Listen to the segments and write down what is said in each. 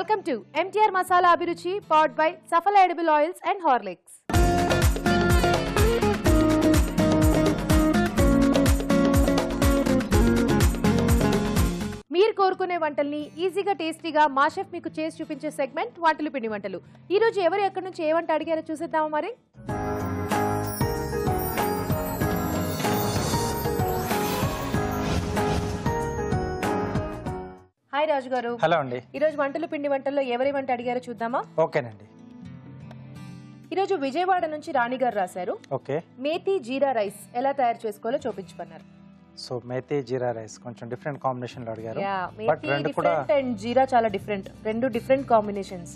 Welcome to MTR Masala Abhiruchi, powered by Safala Edible Oils and Horlicks. మీరు కోరుకునే వంటల్ని ఈజీగా టేస్టీగా మా షెఫ్ మీకు చేసి చూపించే సెగ్మెంట్ వంటలు పిండి వంటలు. ఈ రోజు ఎవరు ఎక్కడి నుంచి ఏ వంట అడిగారో చూసేద్దామా మరి. హాయ్ రాజు గారు. హలో అండి. ఈ రోజు వంటలు పిండి వంటల్లో ఎవరి వంట అడిగారో చూద్దామా. ఓకేనండి. ఈ రోజు విజయవాడ నుంచి రాణి గారు రాశారు. ఓకే. మేతి జీరా రైస్ ఎలా తయారు చేసుకోవాలో చూపించమన్నారు. సో మేతి జీరా రైస్ కొంచెం డిఫరెంట్ కాంబినేషన్ లో అడిగారు. బట్ రెండు కూడా అండ్ జీరా చాలా డిఫరెంట్, రెండు డిఫరెంట్ కాంబినేషన్స్.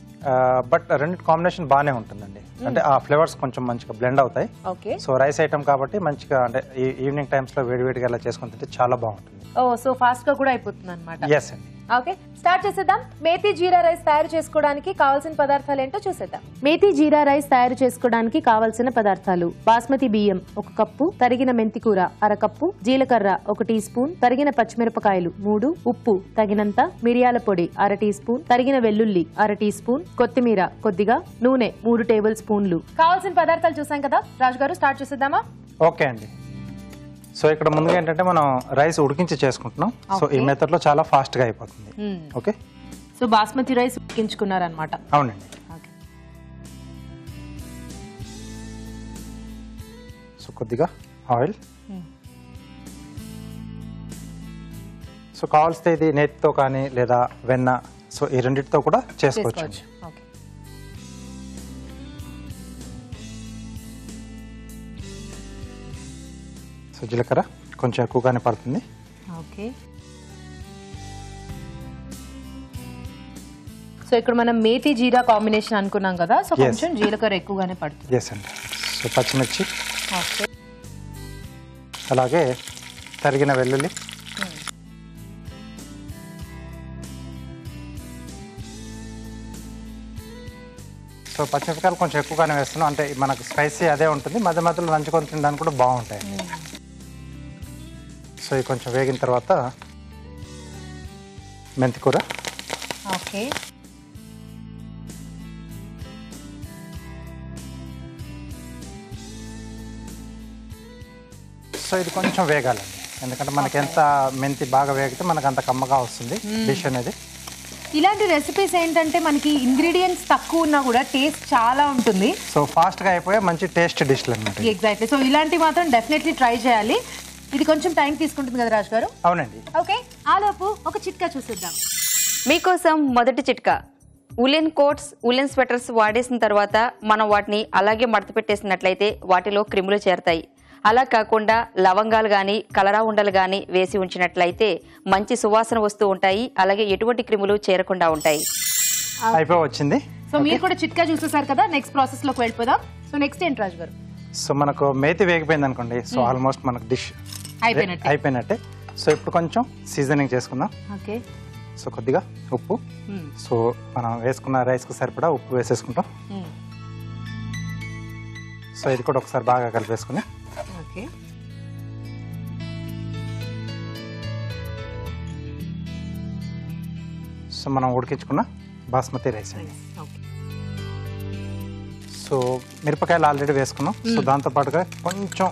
బట్ రెండు కాంబినేషన్ బానే ఉంటుందండి. అంటే ఆ ఫ్లేవర్స్ కొంచెం మంచిగా బ్లెండ్ అవుతాయి. ఓకే. సో రైస్ ఐటమ్ కాబట్టి మంచిగా అంటే ఈవినింగ్ టైమ్స్ లో వేడివేడిగా అలా చేసుకుని తింటే చాలా బాగుంటుంది. ఓ సో ఫాస్ట్ గా కూడా అయిపోతుంది అన్నమాట. yes అండి. ఓకే, స్టార్ట్ చేసేద్దాం. మేతి జీరా రైస్ తయారు చేసుకోవడానికి కావాల్సిన పదార్థాలు ఏంటో చూసేద్దాం. మేతి జీరా రైస్ తయారు చేసుకోవడానికి కావాల్సిన పదార్థాలు: బాస్మతి బియ్యం 1 కప్పు, తరిగిన మెంతి కూర 1/2 కప్పు, జీలకర్ర 1 టీ స్పూన్, తరిగిన పచ్చిమిరపకాయలు 3, ఉప్పు తగినంత, మిరియాల పొడి 1/2 టీ స్పూన్, తరిగిన వెల్లుల్లి 1/2 టీ స్పూన్, కొత్తిమీర కొద్దిగా, నూనె 3 టేబుల్ స్పూన్లు. కావాల్సిన పదార్థాలు చూసాం కదా రాజు గారు, స్టార్ట్ చేసేద్దామా? ఓకే అండి. సో ఇక్కడ ముందుగా ఏంటంటే మనం రైస్ ఉడికించి చేసుకుంటున్నాం. సో ఈ మెథడ్ లో చాలా ఫాస్ట్ గా అయిపోతుంది. ఓకే. సో బాస్మతి రైస్ ఉడికించుకున్నారనమాట. అవునండి. సో కొద్దిగా ఆయిల్. సో కావాల్స్తే ఇది నేతితో కానీ లేదా వెన్న, సో ఈ రెండింటితో కూడా చేసుకోవచ్చు. సో జీలకర్ర కొంచెం ఎక్కువగానే పడుతుంది. ఓకే. సో ఇక్కడ మనం మేతి జీరా కాంబినేషన్ అనుకున్నాం కదా, సో కొంచెం జీలకర్ర ఎక్కువగానే పడుతుంది. yes అండి. సో పచ్చిమిర్చి, ఓకే, అలాగే తరిగిన వెల్లుల్లి, సో పచ్చిమిరపకాయలు కొంచెం ఎక్కువగానే వేస్తున్నాం. అంటే మనకు స్పైసీ అదే ఉంటుంది, మధ్య మధ్యలో నంచుకొని తినడానికి కూడా బాగుంటాయి. సో ఇది కొంచెం వేగిన తర్వాత మెంతి కూర. ఓకే. సో ఇది కొంచెం వేగాలండి, ఎందుకంటే మనకి ఎంత మెంతి బాగా వేగితే మనకు అంత కమ్మగా వస్తుంది డిష్ అనేది. ఇలాంటి రెసిపీస్ ఏంటంటే మనకి ఇంగ్రీడియంట్స్ తక్కువ ఉన్నా కూడా టేస్ట్ చాలా ఉంటుంది. సో ఫాస్ట్ గా అయిపోయే మంచి టేస్ట్ డిష్లు అన్నమాట. ఎగ్జాక్ట్లీ. సో ఇలాంటివి మాత్రం డెఫినెట్లీ ట్రై చేయాలి. ఇది కొంచెం టైం తీసుకుంటుంది కదా రాజు గారు. అవునండి. ఓకే, ఆలోపు ఒక చిట్కా చూసేద్దాం. మీకోసం మొదటి చిట్కా: ఉలెన్ కోట్స్, ఉలెన్ స్వెటర్స్ వాడేసిన తర్వాత మనం వాటిని అలాగే మడత పెట్టేసినట్లయితే వాటిలో క్రిములు చేరతాయి. అలా కాకుండా లవంగాలు కానీ కలరా ఉండలు కానీ వేసి ఉంచినట్లయితే మంచి సువాసన వస్తూ ఉంటాయి, అలాగే ఎటువంటి క్రిములు చేరకుండా ఉంటాయి. అయిపోయి వచ్చింది. సో మీరు కూడా చిట్కా చూసేసారు కదా, నెక్స్ట్ ప్రాసెస్ లోకి వెళ్ళిపోదాం. సో నెక్స్ట్ ఏంటి రాజు గారు? సో మనకు మేతి వేగిపోయింది అనుకోండి, సో ఆల్మోస్ట్ మనకు డిష్ అయిపోయినట్టే. సో ఇప్పుడు కొంచెం సీజనింగ్ చేసుకుందాం. ఓకే. సో కొద్దిగా ఉప్పు, సో మనం వేసుకున్న రైస్కి సరిపడా ఉప్పు వేసేసుకుంటాం. సో ఇది కూడా ఒకసారి బాగా కలిపేసుకుని, ఓకే, సో మనం ఉడికించుకున్న బాస్మతి రైస్ అండి. సో మిరపకాయలు ఆల్రెడీ వేసుకున్నాం. సో దాంతో పాటుగా కొంచెం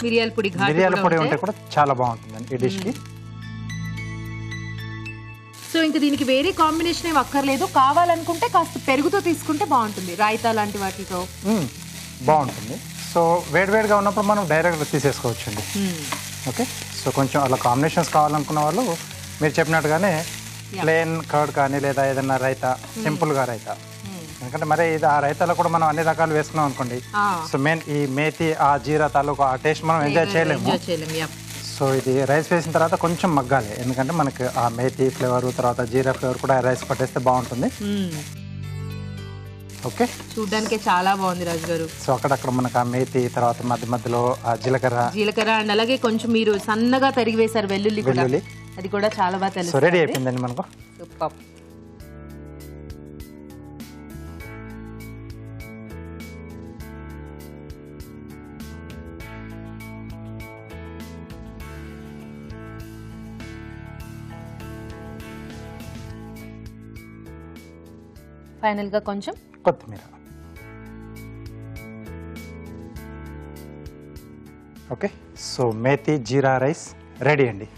మిరియాల పొడి ఉంటే కూడా చాలా బాగుంటుందండి ఈ డిష్కి. సో ఇంకా దీనికి వేరే కాంబినేషన్ ఏమి అక్కర్లేదు. కావాలనుకుంటే కాస్త పెరుగుతో తీసుకుంటే బాగుంటుంది, రాయితా లాంటి వాటితో బాగుంటుంది. సో వేడివేడిగా ఉన్నప్పుడు మనం డైరెక్ట్గా తీసేసుకోవచ్చు అండి. ఓకే. సో కొంచెం అలా కాంబినేషన్స్ కావాలనుకున్న వాళ్ళు మీరు చెప్పినట్టుగానే ప్లెయిన్ కర్డ్ కానీ లేదా ఏదైనా రైతా, సింపుల్గా రైతా. ఎందుకంటే మరి ఇది ఆ రైతాలో కూడా మనం అన్ని రకాలు వేసుకున్నాం అనుకోండి, సో మెయిన్ ఈ మేతి ఆ జీరా తాలూకు ఆ టేస్ట్ మనం ఎంజాయ్ చేయలేము. సో ఇది రైస్ వేసిన తర్వాత కొంచెం మగ్గాలి, ఎందుకంటే మనకి ఆ మేతి ఫ్లేవర్ తర్వాత జీరా ఫ్లేవర్ కూడా రైస్ పట్టేస్తే బాగుంటుంది. ఓకే. చూడడానికి చాలా బాగుంది రాజు గారు. సో అక్కడక్కడ మనకు ఆ మేతి తర్వాత మధ్య మధ్యలో ఆ జీలకర్ర అండ్ అలాగే కొంచెం మీరు సన్నగా తరిగి వేశారు వెల్లుల్లి, అది కూడా చాలా బాగా తెలుసు. సో రెడీ అయిపోయిందండి మనకు. సూపర్. ఫైనల్ గా కొంచెం కొత్తిమీర. ఓకే, సో మేతి జీరా రైస్ రెడీ అండి.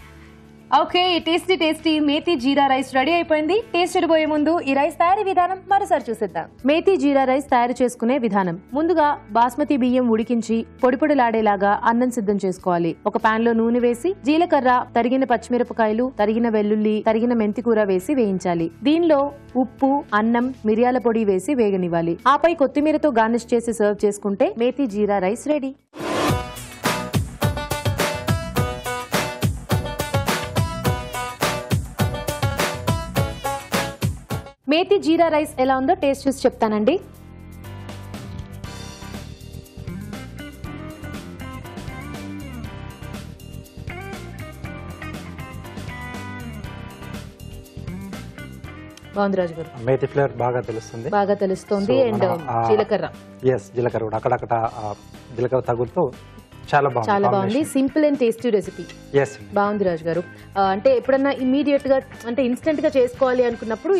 ఓకే, టేస్టీ మేతి జీరా రైస్ రెడీ అయిపోయింది. టేస్ట్ చేయబోయే ముందు ఈ రైస్ తయారీ విధానం మరోసారి చూసేద్దాం. మేతి జీరా రైస్ తయారు చేసుకునే విధానం. ముందుగా బాస్మతి బియ్యం ఉడికించి పొడిలాడేలాగా అన్నం సిద్ధం చేసుకోవాలి. ఒక పాన్ లో నూనె వేసి జీలకర్ర, తరిగిన పచ్చిమిరపకాయలు, తరిగిన వెల్లుల్లి, తరిగిన మెంతికూర వేసి వేయించాలి. దీనిలో ఉప్పు, అన్నం, మిరియాల పొడి వేసి వేగనివ్వాలి. ఆపై కొత్తిమీరతో గార్నిష్ చేసి సర్వ్ చేసుకుంటే మేతి జీరా రైస్ రెడీ. మేతి జీరా రైస్ ఎలా ఉందో టేస్ట్ చూసి చెప్తానండి. బాగుంది రాజు గారు. మేతి ఫ్లేవర్ బాగా తెలుస్తుంది. బాగా తెలుస్తుంది. అండ్ జీలకర్ర, జీలకర్ర కూడా అక్కడక్కడ జీలకర్ర తగులుతూ చాలా బాగుంది. Simple and tasty recipe. బాగుంది రాజు గారు. అంటే ఎప్పుడన్నా ఇమీడియట్ గా అంటే ఇన్స్టెంట్ గా చేసుకోవాలి అనుకున్నప్పుడు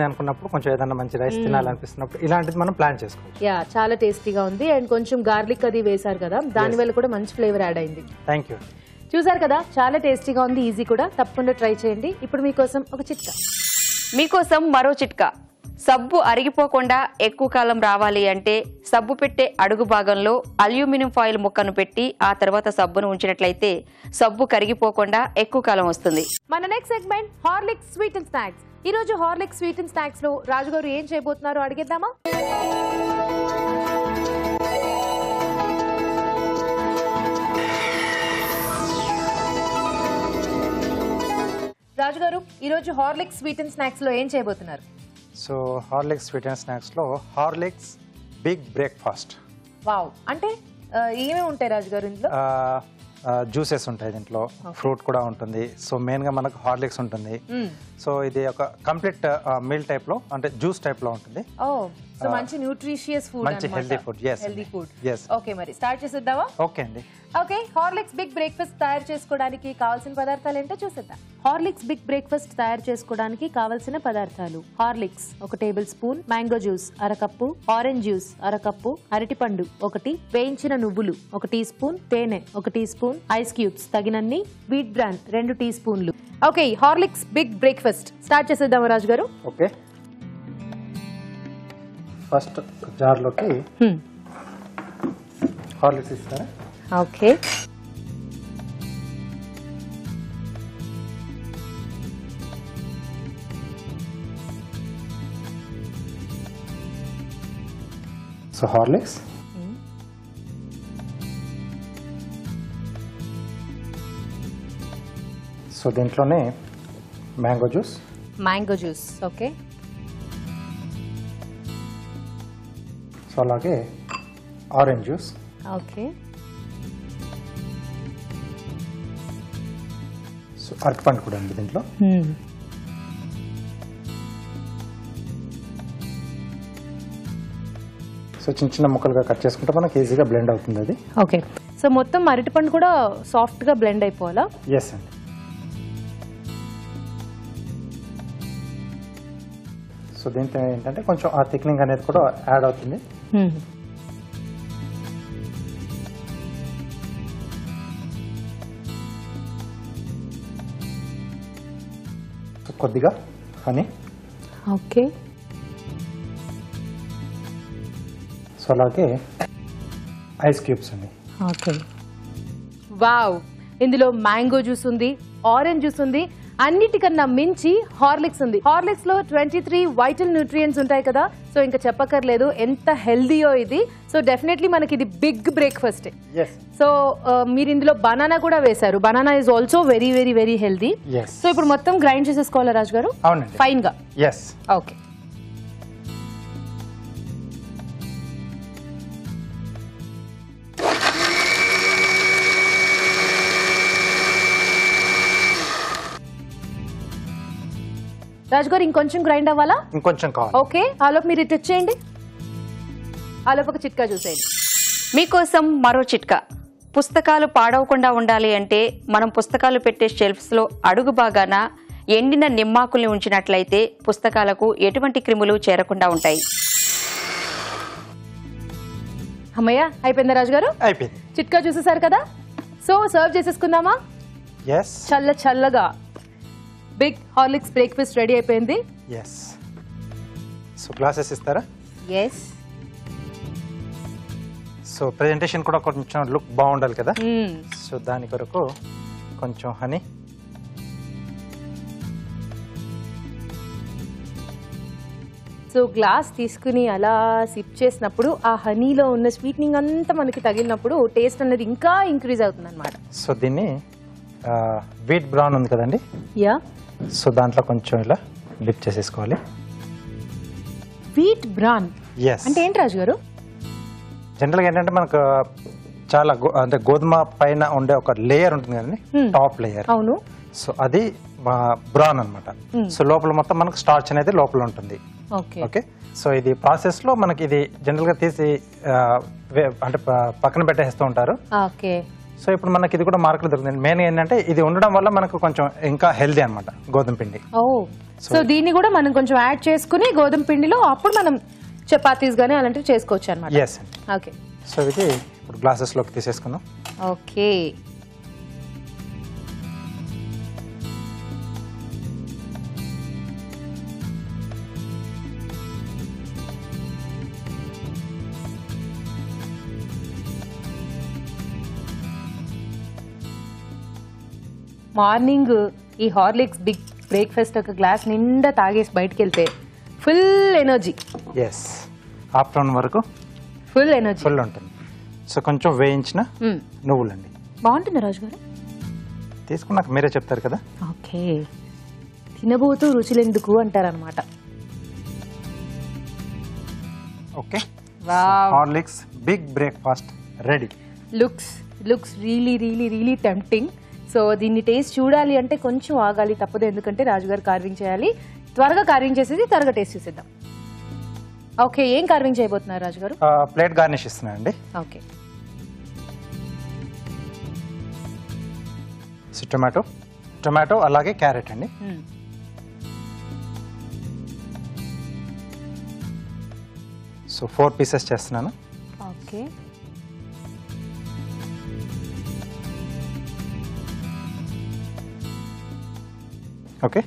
అనుకున్నప్పుడు కొంచెం ఏదైనా మంచి రైస్ తినాలనిపిస్తున్నప్పుడు ఇలాంటిది మనం ప్లాన్ చేసుకోవచ్చు. యా, చాలా టేస్టీగా ఉంది. అండ్ కొంచెం గార్లిక్ అది వేశారు కదా, దాని వల్ల కూడా మంచి ఫ్లేవర్ యాడ్ అయింది. Thank you. చూసారు కదా, చాలా టేస్టీగా ఉంది. ఈజీ కూడా, తప్పకుండా ట్రై చేయండి. ఇప్పుడు మీకోసం ఒక చిట్కా. మీకోసం మరో చిట్కా. సబ్బు అరిగిపోకుండా ఎక్కువ కాలం రావాలి అంటే సబ్బు పెట్టే అడుగు భాగంలో అల్యూమినియం ఫాయిల్ ముక్కను పెట్టి ఆ తర్వాత సబ్బును ఉంచినట్లయితే సబ్బు కరిగిపోకుండా ఎక్కువ కాలం వస్తుంది. మన next segment Horlicks sweet and snacks. ఈ రోజు హార్లిక్స్ స్వీట్ అండ్ స్నాక్స్ లో రాజుగారు ఏం చేయబోతున్నారో అడిగేద్దామా? రాజుగారు, ఈ రోజు హార్లిక్స్ స్వీట్ అండ్ స్నాక్స్ లో ఏం చేయబోతున్నారు? So Horlicks sweet and snacks లో హార్లిక్స్ బిగ్ బ్రేక్ఫాస్ట్. వావ్, అంటే ఏమేమి ఉంటాయి రాజుగారు ఇందులో? జ్యూసెస్ ఉంటాయి దీంట్లో, ఫ్రూట్ కూడా ఉంటుంది. సో మెయిన్ గా మనకు హార్లిక్స్ ఉంటుంది. సో ఇది ఒక కంప్లీట్ మీల్ టైప్ లో, అంటే జ్యూస్ టైప్ లో ఉంటుంది. సో మంచి న్యూట్రిషియస్ ఫుడ్, మంచి healthy food. Healthy food. Okay, మరి స్టార్ట్ చేసేద్దామా? ఓకే అండి. ఓకే, హార్లిక్స్ బిగ్ బ్రేక్ఫాస్ట్ తయారు చేసుకోవడానికి కావాల్సిన పదార్థాలు ఏంటో చూసేద్దాం. హార్లిక్స్ బిగ్ బ్రేక్ఫాస్ట్ తయారు చేసుకోవడానికి కావాల్సిన పదార్థాలు: Horlicks 1 table spoon, mango juice 1/2 cup, orange juice 1/2 cup, అరటిపండు 1, వేయించిన నువ్వులు 1 టీ స్పూన్, తేనె 1 టీ స్పూన్, ఐస్ క్యూబ్స్ తగినన్ని, వీట్ బ్రాన్ 2 టీ స్పూన్లు. Okay, Horlicks big breakfast start చేసేద్దాం రాజు గారు. ఓకే, ఫస్ట్ జార్ లోకి హార్లిక్స్ ఇస్తారా? ఓకే, సో హార్లిక్స్, సో దీంట్లోనే మ్యాంగో జ్యూస్. ఓకే, సో అలాగే ఆరెంజ్ జ్యూస్. ఓకే, సో అరటిపండు కూడా ఉంది దీంట్లో. సో చిన్న చిన్న ముక్కలుగా కట్ చేసుకుంటే మనకి ఈజీగా బ్లెండ్ అవుతుంది అది. ఓకే, సో మొత్తం అరటిపండు కూడా సాఫ్ట్ గా బ్లెండ్ అయిపోవాలా? ఎస్ అండి. సో దీంతో ఏంటంటే కొంచెం ఆ థిక్నింగ్ అనేది కూడా యాడ్ అవుతుంది. కొద్దిగా హనీ. ఓకే, సో అలాగే ఐస్ క్యూబ్స్ అండి. ఓకే, వావ్, ఇందులో మ్యాంగో జ్యూస్ ఉంది, ఆరెంజ్ జ్యూస్ ఉంది, అన్నిటికన్నా మించి హార్లిక్స్ ఉంది. హార్లిక్స్ లో 23 వైటల్ న్యూట్రియంట్స్ ఉంటాయి కదా, సో ఇంకా చెప్పక్కర్లేదు ఎంత హెల్దీయో ఇది. సో డెఫినెట్లీ మనకి ఇది బిగ్ బ్రేక్ఫాస్ట్. సో మీరు ఇందులో బనానా కూడా వేశారు. Banana is also very very very healthy. So ఇప్పుడు మొత్తం గ్రైండ్ చేసేసుకోవాలా రాజు గారు? అవునండి, ఫైన్ గా. ఎస్. ఓకే, రాజుగారు ఇంకొంచెం గ్రైండ్ అవ్వాలా? ఇంకొంచెం కావాలి. ఓకే, ఆలోపు మీరు ఇటు వచ్చేయండి. ఆలోపు ఒక చిట్కా చూసేయండి. మీకోసం మరో చిట్కా. పుస్తకాలు పాడవకుండా ఉండాలి అంటే మనం పుస్తకాలు పెట్టే షెల్ఫ్స్ లో అడుగు భాగాన ఎండిన నిమ్మాకుల్ని ఉంచినట్లయితే పుస్తకాలకు ఎటువంటి క్రిములు చేరకుండా ఉంటాయి. అమ్మయ్య, అయిపోయిందా రాజు గారు? అయిపోయింది. చిట్కా చూసేసారు కదా, సో సర్వ్ చేసేసుకుందామా? ఎస్ చల్లగా బిగ్ హార్లిక్స్ బ్రేక్ఫాస్ట్ రెడీ అయిపోయింది. ఎస్. సో గ్లాసెస్ ఇస్తారా? ఎస్. సో ప్రెజెంటేషన్ కూడా కొంచెం లుక్ బాగుండాలి కదా, సో దాని కొరకు కొంచెం హనీ. సో గ్లాస్ తీసుకుని అలా సిప్ చేసినప్పుడు ఆ హనీలో ఉన్న స్వీట్నింగ్ అంతా మనకి తగిలినప్పుడు టేస్ట్ అనేది ఇంకా ఇంక్రీజ్ అవుతుంది అనమాట. సో దీన్ని వీట్ బ్రౌన్ ఉంది కదండి, యా, సో దాంట్లో కొంచెం ఇలా డిప్ చేసేసుకోవాలి. వీట్ బ్రాన్ ఎస్ అంటే ఏంటి రాజు గారు? జనరల్గా ఏంటంటే మనకు చాలా అంటే గోధుమ పైన ఉండే ఒక లేయర్ ఉంటుంది కదండి, టాప్ లేయర్. అవును. సో అది బ్రౌన్ అన్నమాట. సో లోపల మొత్తం మనకు స్టార్చ్ అనేది లోపల ఉంటుంది. ఓకే. ఓకే. సో ఇది ప్రాసెస్ లో మనకి ఇది జనరల్ గా తీసి అంటే పక్కన పెట్టేస్తూ ఉంటారు. ఓకే. సో ఇప్పుడు మనకి ఇది కూడా మార్కెట్ దొరుకుతుంది. మెయిన్ ఏంటంటే ఇది ఉండడం వల్ల మనకు కొంచెం ఇంకా హెల్దీ అన్నమాట గోధుమ పిండి. ఓ, సో దీన్ని కూడా మనం కొంచెం యాడ్ చేసుకుని గోధుమ పిండిలో అప్పుడు మనం చపాతీస్ గానీ అలాంటివి చేసుకోవచ్చు అన్నమాట. ఎస్. ఓకే. సో ఇది ఇప్పుడు గ్లాసెస్ లోకి తీసేసుకుందాం. ఓకే. మార్నింగ్ ఈ హార్లిక్స్ బిగ్ బ్రేక్ఫాస్ట్ ఒక గ్లాస్ నిండా తాగేసి బయటకు వెళ్తే ఫుల్ ఎనర్జీ. ఎస్. ఆఫ్టర్నూన్ వరకు ఫుల్ ఎనర్జీ ఫుల్ ఉంటుంది. సో కొంచెం వేయించిన నువ్వులండి. బాగుంటుంది రాజు గారు. తీసుకున్నాక మీరే చెప్తారు కదా. ఓకే. తినబోతూ రుచులెందుకు అంటారనమాట. Okay. Wow. Horlicks big breakfast ready. Looks really tempting. So దీన్ని టేస్ట్ చూడాలి అంటే కొంచెం ఆగాలి, తప్పదు. ఎందుకంటే రాజుగారు కార్వింగ్ చేయాలి. త్వరగా కార్వింగ్ చేసేది, త్వరగా టేస్ట్ చూసేద్దాం. ఓకే, ఏం కార్వింగ్ చేయబోతున్నారు రాజుగారు? ప్లేట్ గార్నిష్ ఇస్తున్నానండి. ఓకే. సో టొమాటో అలాగే క్యారెట్ అండి. సో 4 పీసెస్ చేస్తున్నాను. ఓకే. ఓకే.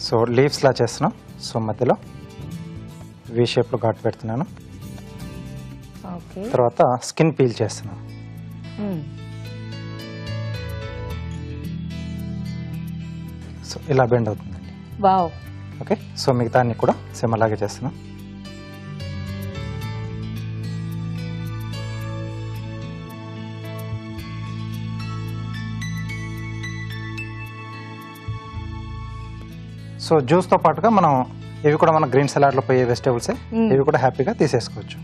సో లీవ్స్ లా చేస్తున్నాం. సో మధ్యలో వి షేప్లో ఘాటు పెడుతున్నాను. ఓకే. తర్వాత స్కిన్ పీల్ చేస్తున్నాను. సో ఇలా బెండ్ అవుతుందండి. వావ్. ఓకే. సో మిగతా అన్ని కూడా సేమ్ అలాగే చేస్తున్నాం. సో జ్యూస్తో పాటుగా మనం ఇవి కూడా మన గ్రీన్ సలాడ్లో పోయే వెజిటేబుల్సే, ఇవి కూడా హ్యాపీగా తీసేసుకోవచ్చు.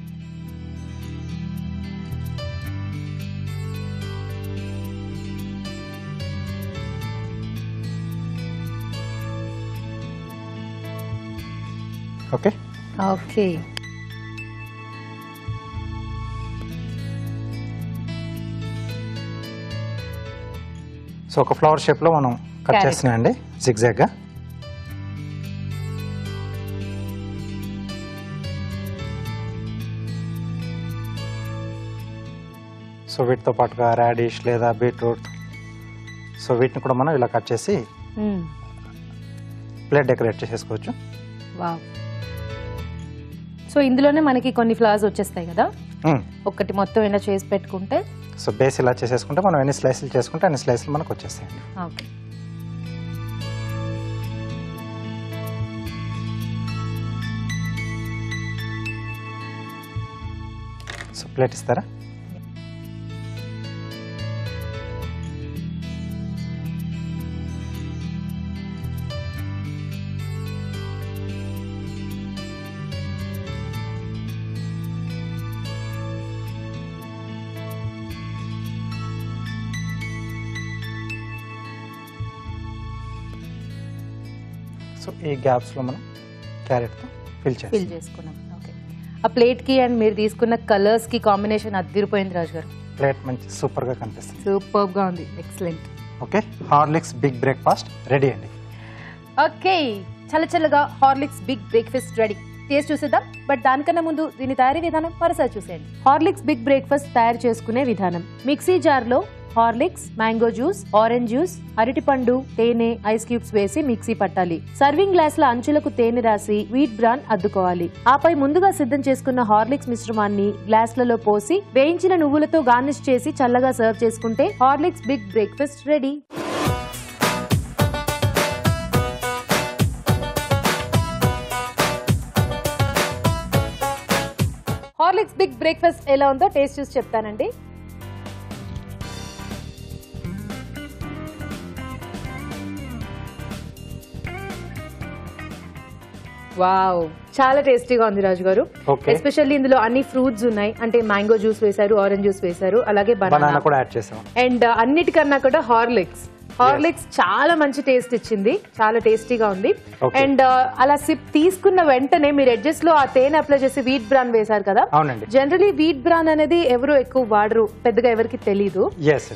ఓకే. ఓకే. సో ఒక ఫ్లవర్ షేప్లో మనం కట్ చేస్తున్నామండి జిగ్జాగ్గా. సో వీటితో పాటుగా రాడిష్ లేదా బీట్రూట్, సో వీటిని కూడా మనం ఇలా కట్ చేసి ప్లేట్ డెకరేట్ చేసేసుకోవచ్చు. వావ్. సో ఇందులోనే మనకి కొన్ని ఫ్లవర్స్ వచ్చేస్తాయి కదా, ఒకటి మొత్తం ఇలా చేసి పెట్టుకుంటే. సో బేస్ ఇలా చేసేసుకుంటే మనం ఎన్ని స్లైసులు చేసుకుంటే అన్ని స్లైసులు మనకు వచ్చేస్తాయండి. ఓకే. సో ప్లేట్ ఇస్తారా? సో ఈ గ్యాప్స్లో మనం క్యారెట్తో ఫిల్ చేసుకున్నాం. ఓకే. ఆ ప్లేట్కి అండ్ మీరు తీసుకున్న కలర్స్కి కాంబినేషన్ అదిరిపోయింది రాజు గారు. ప్లేట్ మంచి సూపర్గా కనిపిస్తుంది. సూపర్గా ఉంది. Excellent. Okay, Horlicks big breakfast ready అండి. ఓకే, చల్లచల్లగా Horlicks big breakfast ready. Taste చూసేద్దాం, బట్ దానికన్నా ముందు దీని తయారీ విధానం మరోసారి చూసేయండి. హార్లిక్స్ బిగ్ బ్రేక్ఫాస్ట్ తయారు చేసుకునే విధానం: మిక్సీ జార్ లో Horlicks, mango juice, orange juice, అరటిపండు, తేనె, ఐస్ క్యూబ్స్ వేసి మిక్సీ పట్టాలి. సర్వింగ్ గ్లాసుల అంచులకు తేనె రాసి వీట్ బ్రాన్ అద్దుకోవాలి. ఆపై ముందుగా సిద్ధం చేసుకున్న హార్లిక్స్ మిశ్రమాన్ని గ్లాసులలో పోసి వేయించిన నువ్వులతో గార్నిష్ చేసి చల్లగా సర్వ్ చేసుకుంటే Horlicks big breakfast ready. Horlicks big breakfast ఎలా ఉందో టేస్ట్ చూసి చెప్తానండి. వావ్, చాలా టేస్టీగా ఉంది రాజు గారు. ఎస్పెషల్లీ ఇందులో అన్ని ఫ్రూట్స్ ఉన్నాయి, అంటే మ్యాంగో జ్యూస్ వేశారు, ఆరెంజ్ జ్యూస్ వేశారు, అలాగే బనానా కూడా యాడ్ చేసాం. అండ్ అన్నిటికన్నా కూడా హార్లిక్స్ చాలా మంచి టేస్ట్ ఇచ్చింది, చాలా టేస్టీగా ఉంది. అండ్ అలా సిప్ తీసుకున్న వెంటనే మీరు ఎడ్జెస్ లో ఆ తేనె అప్లై చేసి వీట్ బ్రాన్ వేశారు కదా. జనరలీ వీట్ బ్రాన్ అనేది ఎవరు ఎక్కువ వాడరు, పెద్దగా ఎవరికి తెలీదు.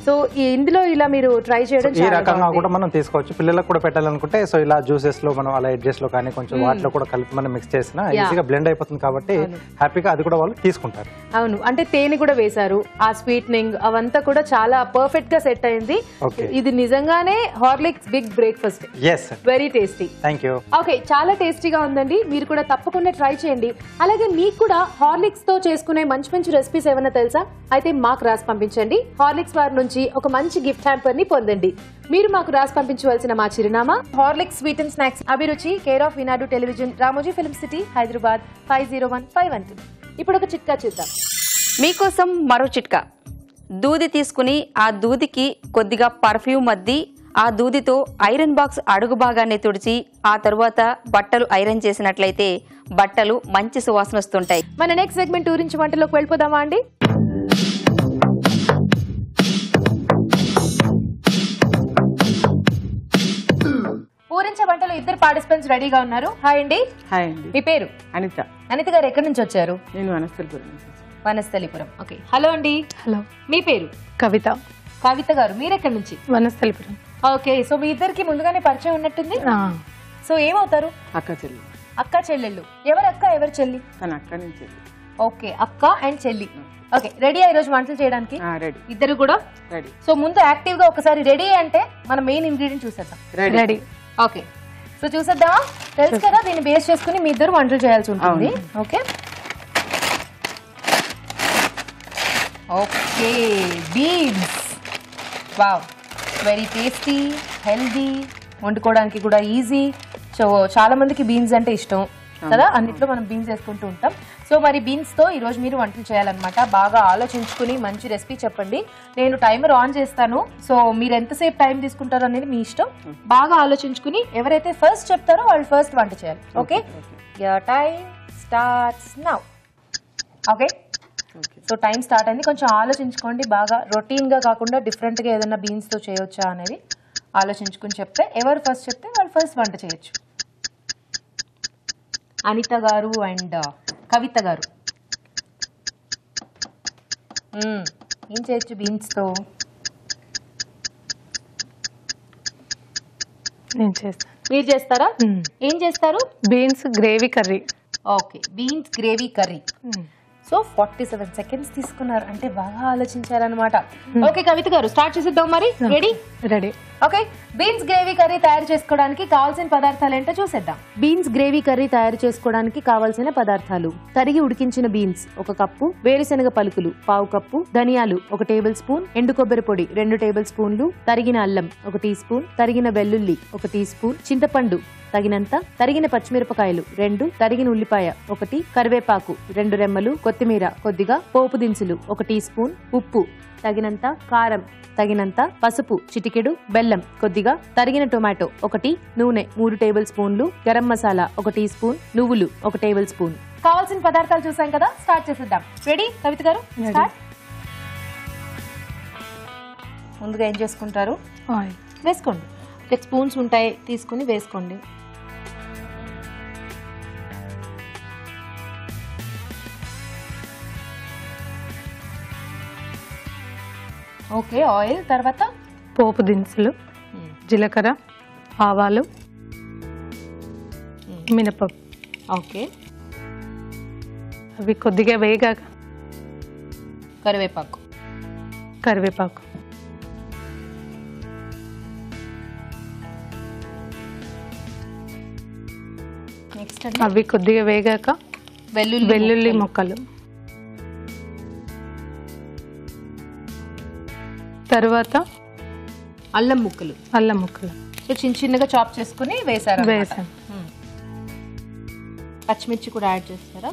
సో ఇందులో ఇలా మీరు ట్రై చేయడం ఈ రకంగా కూడా మనం తీసుకోవచ్చు. పిల్లలకు కూడా పెట్టాలనుకుంటే సో ఇలా జ్యూసెస్ లో మనం అలా ఎడ్జెస్ లో కానీ కొంచెం వాటిలో కూడా కలిపి మనం మిక్స్ చేసినా ఈజీగా బ్లెండ్ అయిపోతుంది కాబట్టి హ్యాపీగా అది కూడా వాళ్ళు తీసుకుంటారు. అవును, అంటే తేనె కూడా వేశారు, ఆ స్వీట్నింగ్ అవంతా కూడా చాలా పర్ఫెక్ట్ గా సెట్ అయింది. ఇది నిజంగా Horlicks big breakfast very tasty. Thank you. Okay, చాలా టేస్టీగా ఉందండి, మీరు కూడా తప్పకుండా ట్రై చేయండి. అలాగే మీకు కూడా హార్లిక్స్ తో చేసుకునే మంచి మంచి రెసిపీస్ ఏమైనా తెలుసా? అయితే మాకు రాసి పంపించండి. హార్లిక్స్ వారి నుంచి ఒక మంచి గిఫ్ట్ హ్యాంపర్ ని పొందండి. మీరు మాకు రాసి పంపించవలసిన మా చిరునామా హార్లిక్స్ స్వీట్ అండ్ స్నాక్స్, అభిరుచి, care of Eenadu television, Ramoji film city, Hyderabad 501512. ఇప్పుడు ఒక చిట్కా చూద్దాం. మీకోసం మరో చిట్కా. దూది తీసుకుని ఆ దూదికి కొద్దిగా పర్ఫ్యూమ్ అద్ది ఆ దూదితో ఐరన్ బాక్స్ అడుగు భాగాన్ని తుడిచి ఆ తరువాత బట్టలు ఐరన్ చేసినట్లయితే బట్టలు మంచి సువాసన వస్తుంటాయి. మన నెక్స్ట్ సెగ్మెంట్ ఊరించి వంటలోకి వెళ్ళిపోదామా అండి? ఊరించే వంటలో ఇద్దరు పార్టిసిపెంట్స్ రెడీగా ఉన్నారు. హాయ్ అండి. హాయ్ అండి. మీ పేరు? అనిత. అనిత గారు ఎక్కడి నుంచి వచ్చారు? నేను వనస్థలిపురం. వనస్థలిపురం. ఓకే, హలో అండి. హలో. మీ పేరు? కవిత. కవిత గారు మీరు ఎక్కడి నుంచి? వనస్థలిపురం. ఓకే, సో మీ ఇద్దరికి ముందుగానే పరిచయం ఉన్నట్టుంది. సో ఏమవుతారు? అక్క చెల్లి. అక్క చెల్లెళ్ళు. ఎవరు అక్క ఎవరు చెల్లి? తన అక్క నుంచి. ఓకే, అక్క అండ్ చెల్లి. ఓకే, రెడీ ఈ రోజు వంటలు చేయడానికి? రెడీ. ఇద్దరు కూడా రెడీ. సో ముందు యాక్టివ్ గా ఒకసారి రెడీ అంటే మన మెయిన్ ఇంగ్రీడియంట్ చూసేద్దాం. రెడీ. ఓకే, సో చూసేద్దామా? తెలుసు కదా, దీన్ని బేస్ చేసుకుని మీ ఇద్దరు వంటలు చేయాల్సి ఉంటుంది. Okay okay, beans. Wow, very tasty, healthy, వండుకోవడానికి కూడా ఈజీ. సో చాలా మందికి బీన్స్ అంటే ఇష్టం కదా, అన్నిట్లో మనం బీన్స్ వేసుకుంటూ ఉంటాం. సో మరి బీన్స్ తో ఈ రోజు మీరు వంటలు చేయాలన్నమాట. బాగా ఆలోచించుకుని మంచి రెసిపీ చెప్పండి. నేను టైమర్ ఆన్ చేస్తాను, సో మీరు ఎంతసేపు టైం తీసుకుంటారో అనేది మీ ఇష్టం. బాగా ఆలోచించుకుని ఎవరైతే ఫస్ట్ చెప్తారో వాళ్ళు ఫస్ట్ వంట చేయాలి. Okay, your time starts now. Okay, so time start అయింది. కొంచెం ఆలోచించుకోండి, బాగా రొటీన్ గా కాకుండా డిఫరెంట్ గా ఏదైనా బీన్స్ తో చేయొచ్చా అనేది ఆలోచించుకుని చెప్తే, ఎవరు ఫస్ట్ చెప్తే వాళ్ళు ఫస్ట్ వంట చేయొచ్చు. అనిత గారు అండ్ కవిత గారు ఏం చేయొచ్చు బీన్స్ తో? నేను చేస్తాను. మీరు చేస్తారా? ఏం చేస్తారు? Beans gravy curry. Okay, beans gravy curry. So 47 seconds తీసుకున్నారు, అంటే బాగా ఆలోచించారనమాట. ఓకే కవిత గారు, స్టార్ట్ చేసేద్దాం మరి. Ready? Ready. Okay, beans gravy curry తయారు చేసుకోవడానికి కావాల్సిన పదార్థాలు ఏంటో చూసేద్దాం. బీన్స్ గ్రేవీ కర్రీ తయారు చేసుకోవడానికి కావాల్సిన పదార్థాలు: తరిగి ఉడికించిన బీన్స్ 1 కప్పు, వేరుశనగ పలుకులు 1/2 కప్పు, ధనియాలు 1 టేబుల్ స్పూన్, ఎండు కొబ్బరి పొడి 2 టేబుల్ స్పూన్లు, తరిగిన అల్లం 1 టీ స్పూన్, తరిగిన వెల్లుల్లి 1 టీ స్పూన్, చింతపండు తగినంత, తరిగిన పచ్చిమిరపకాయలు 2, తరిగిన ఉల్లిపాయ 1, కరివేపాకు 2 రెమ్మలు, కొత్తిమీర కొద్దిగా, పోపు దినుసులు 1 టీ స్పూన్, ఉప్పు తగినంత, కారం తగినంత, పసుపు చిటికెడు, బెల్లం కొద్దిగా, తరిగిన టొమాటో 1, నూనె 3 టేబుల్ స్పూన్లు, గరం మసాలా 1 టీ స్పూన్, నువ్వులు 1 టేబుల్ స్పూన్. కావాల్సిన పదార్థాలు చూసాం కదా, స్టార్ట్ చేసేద్దాం. రెడీ కవిత గారు? స్టార్ట్. ముందుగా ఏం చేసుకుంటారు? ఆయిల్ వేసుకోండి. స్పూన్స్ ఉంటాయి, తీసుకుని వేసుకోండి. Okay, oil. తర్వాత పోపు దినుసులు, జీలకర్ర, ఆవాలు, మినపప్పు. ఓకే. అవి కొద్దిగా వేగాక కరివేపాకు. కరివేపాకు, నెక్స్ట్ అండి అవి కొద్దిగా వేగాక వెల్లుల్లి ముక్కలు, తర్వాత అల్లం ముక్కలు. అల్లం ముక్కలు సో చిన్న చిన్నగా చాప్ చేసుకుని వేసారు. వేసాను. పచ్చిమిర్చి కూడా యాడ్ చేస్తారా?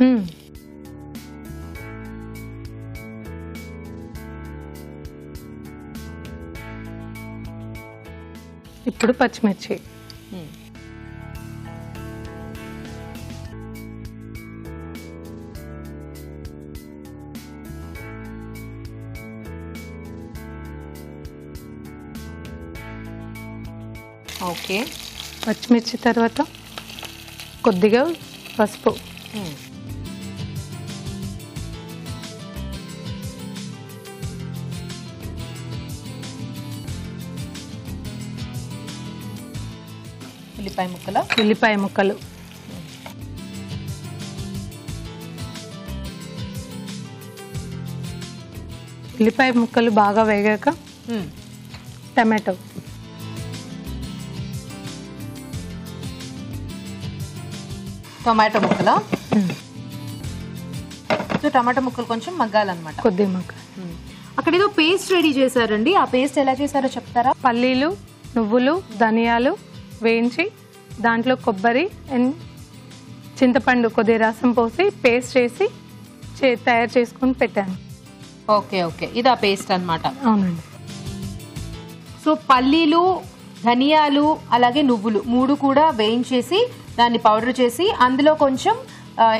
ఇప్పుడు పచ్చిమిర్చి, ఓకే. పచ్చిమిర్చి తర్వాత కొద్దిగా పసుపు, ఉల్లిపాయ ముక్కలు. ఉల్లిపాయ ముక్కలు, ఉల్లిపాయ ముక్కలు బాగా వేగాక టమాటో, టమాటో ముక్కలు. సో టమాటో ముక్కలు కొంచెం మగ్గాలన్నమాట. కొద్దిగా మగ్గ. అక్కడ ఏదో పేస్ట్ రెడీ చేశారండి, ఆ పేస్ట్ ఎలా చేశారో చెప్తారా? పల్లీలు, నువ్వులు, ధనియాలు వేయించి దాంట్లో కొబ్బరి అండ్ చింతపండు కొద్దిగా రసం పోసి పేస్ట్ చేసి తయారు చేసుకొని పెట్టాను. ఓకే ఓకే, ఇది ఆ పేస్ట్ అన్నమాట. అవునండి. సో పల్లీలు, ధనియాలు అలాగే నువ్వులు మూడు కూడా వేయించేసి దాన్ని పౌడర్ చేసి అందులో కొంచెం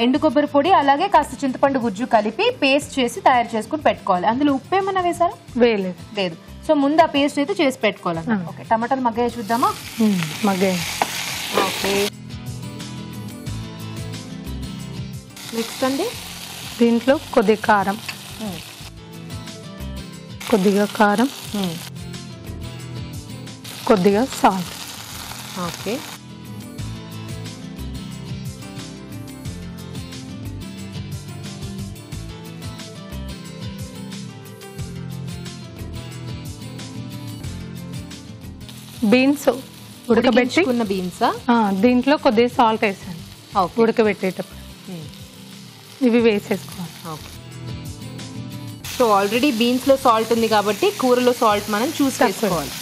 ఎండు కొబ్బరి పొడి అలాగే కాస్త చింతపండు గుజ్జు కలిపి పేస్ట్ చేసి తయారు చేసుకుని పెట్టుకోవాలి. అందులో ఉప్పు ఏమన్నా వేసారా? వేయలేదు. లేదు. సో ముందు ఆ పేస్ట్ అయితే చేసి పెట్టుకోవాలి. ఓకే, టమాటాలు మగ్గాయ చూద్దామా? మగ్గాయి. ఓకే. నెక్స్ట్ అండి దీంట్లో కొద్దిగా కారం, కొద్దిగా కారం, కొద్దిగా సాల్ట్. ఓకే. బీన్స్ ఉడకబెట్టి బీన్సా? దీంట్లో కొద్దిగా సాల్ట్ వేసాను ఓకే. ఉడకబెట్టేటప్పుడు. ఇవి వేసేసుకోవాలి. ఓకే. సో ఆల్రెడీ బీన్స్ లో సాల్ట్ ఉంది కాబట్టి కూరలో సాల్ట్ మనం చూసి వేసుకోవాలి.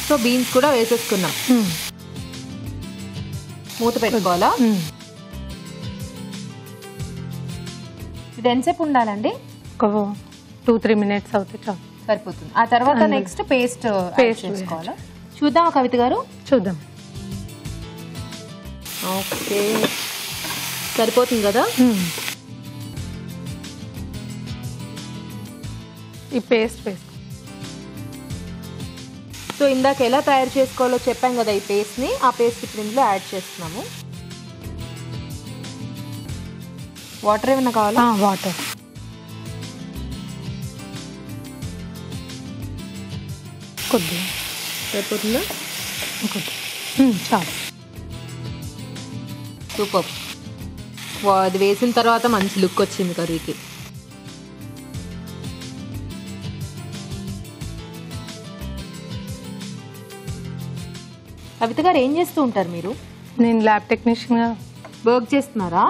సో బీన్స్ కూడా వేసేసుకున్నాం. మూత పెట్టుకోవాలా? ఇది ఎంతసేపు ఉండాలండి? ఒక 2-3 మినిట్స్ అవుతే చాలు, సరిపోతుంది. ఆ తర్వాత నెక్స్ట్ పేస్ట్ చేసుకోవాలా? చూద్దాం కవిత గారు. చూద్దాం. ఓకే, సరిపోతుంది కదా? ఈ పేస్ట్ వేసుకో. సో ఇందాక ఎలా తయారు చేసుకోవాలో చెప్పాం కదా ఈ పేస్ట్ని. ఆ పేస్ట్ ఇప్పుడు ఇందులో యాడ్ చేస్తున్నాము. వాటర్ ఏమైనా కావాలా? వాటర్. కొద్దిగా సరిపోతుందా? చాలు. సూపర్. అది వేసిన తర్వాత మంచి లుక్ వచ్చింది కర్రీకి. కవిత గారు ఏం చేస్తూ ఉంటారు మీరు? నేను ల్యాబ్ టెక్నీషియన్గా వర్క్ చేస్తున్నారా?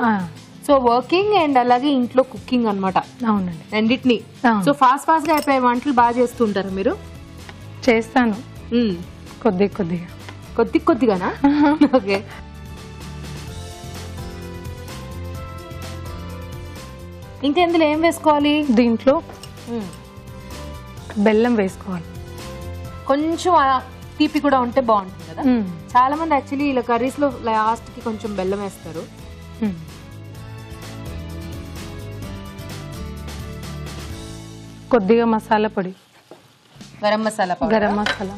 సో వర్కింగ్ అండ్ అలాగే ఇంట్లో కుకింగ్ అన్నమాట. అవునండి. రెండింటిని. సో ఫాస్ట్ ఫాస్ట్ గా అయిపోయే వంటలు బాగా చేస్తూ ఉంటారు మీరు? చేస్తాను, కొద్ది కొద్దిగా. కొద్ది కొద్దిగానా? ఓకే. ఇంకా ఇందులో ఏం వేసుకోవాలి? దీంట్లో బెల్లం వేసుకోవాలి. కొంచెం తీపి కూడా ఉంటే బాగుంటుంది కదా. చాలా మంది యాక్చువల్లీ ఇలా కర్రీస్ లో లాస్ట్ కి కొంచెం బెల్లం వేస్తారు. కొద్దిగా మసాలా పొడి, గరం మసాలా. గరం మసాలా,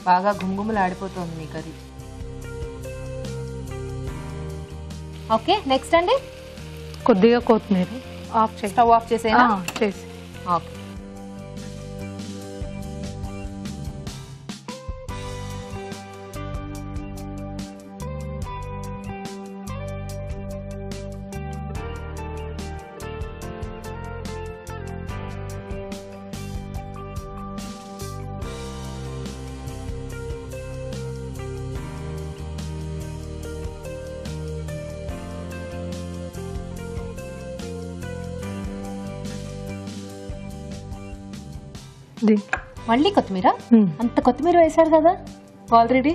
బాగా గుమ్గుములు ఆడిపోతుంది మీ కర్రీ. ఓకే, నెక్స్ట్ అండి కొద్దిగా కొత్తిమీర ఆఫ్ చేసి స్టవ్ ఆఫ్ చేసేనా? చేసి ఓకే. మళ్ళీ కొత్తిమీర? అంత కొత్తిమీర వేశారు కదా ఆల్రెడీ.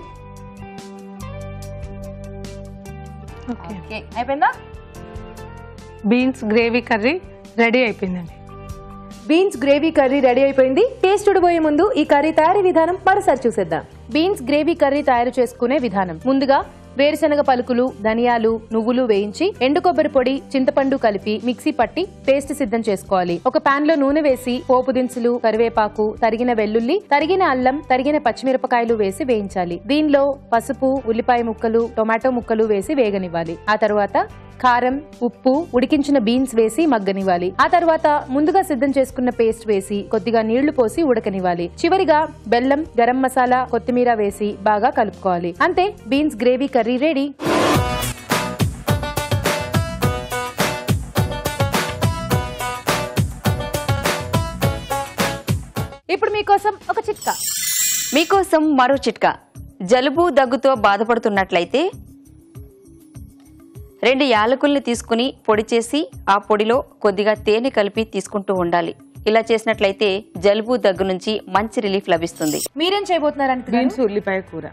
ఓకే, అయిపోయిందా? బీన్స్ గ్రేవీ కర్రీ రెడీ అయిపోయిందండి. బీన్స్ గ్రేవీ కర్రీ రెడీ అయిపోయింది. టేస్ట్ చూడబోయే ముందు ఈ కర్రీ తయారీ విధానం మరోసారి చూసేద్దాం. బీన్స్ గ్రేవీ కర్రీ తయారు చేసుకునే విధానం: ముందుగా వేరుశనగ పలుకులు, ధనియాలు, నువ్వులు వేయించి ఎండు కొబ్బరి పొడి, చింతపండు కలిపి మిక్సీ పట్టి పేస్ట్ సిద్ధం చేసుకోవాలి. ఒక పాన్ లో నూనె వేసి పోపు దినుసులు, కరివేపాకు, తరిగిన వెల్లుల్లి, తరిగిన అల్లం, తరిగిన పచ్చిమిరపకాయలు వేసి వేయించాలి. దీనిలో పసుపు, ఉల్లిపాయ ముక్కలు, టొమాటో ముక్కలు వేసి వేగనివ్వాలి. ఆ తర్వాత కారం, ఉప్పు, ఉడికించిన బీన్స్ వేసి మగ్గనివ్వాలి. ఆ తర్వాత ముందుగా సిద్ధం చేసుకున్న పేస్ట్ వేసి కొద్దిగా నీళ్లు పోసి ఉడకనివ్వాలి. చివరిగా బెల్లం, గరం మసాలా, కొత్తిమీర వేసి బాగా కలుపుకోవాలి. అంతే, బీన్స్ గ్రేవీ కర్రీ రెడీ. ఇప్పుడు మీకోసం ఒక చిట్కా. మీకోసం మరో చిట్కా. జలుబు దగ్గుతో బాధపడుతున్నట్లయితే 2 యాలకుల్ని తీసుకుని పొడి చేసి ఆ పొడిలో కొద్దిగా తేనె కలిపి తీసుకుంటూ ఉండాలి. ఇలా చేసినట్లయితే జలుబు దగ్గు నుంచి మంచి రిలీఫ్ లభిస్తుంది. మీరేం చేయబోతున్నారంటే బీన్స్ ఉల్లిపాయ కూర.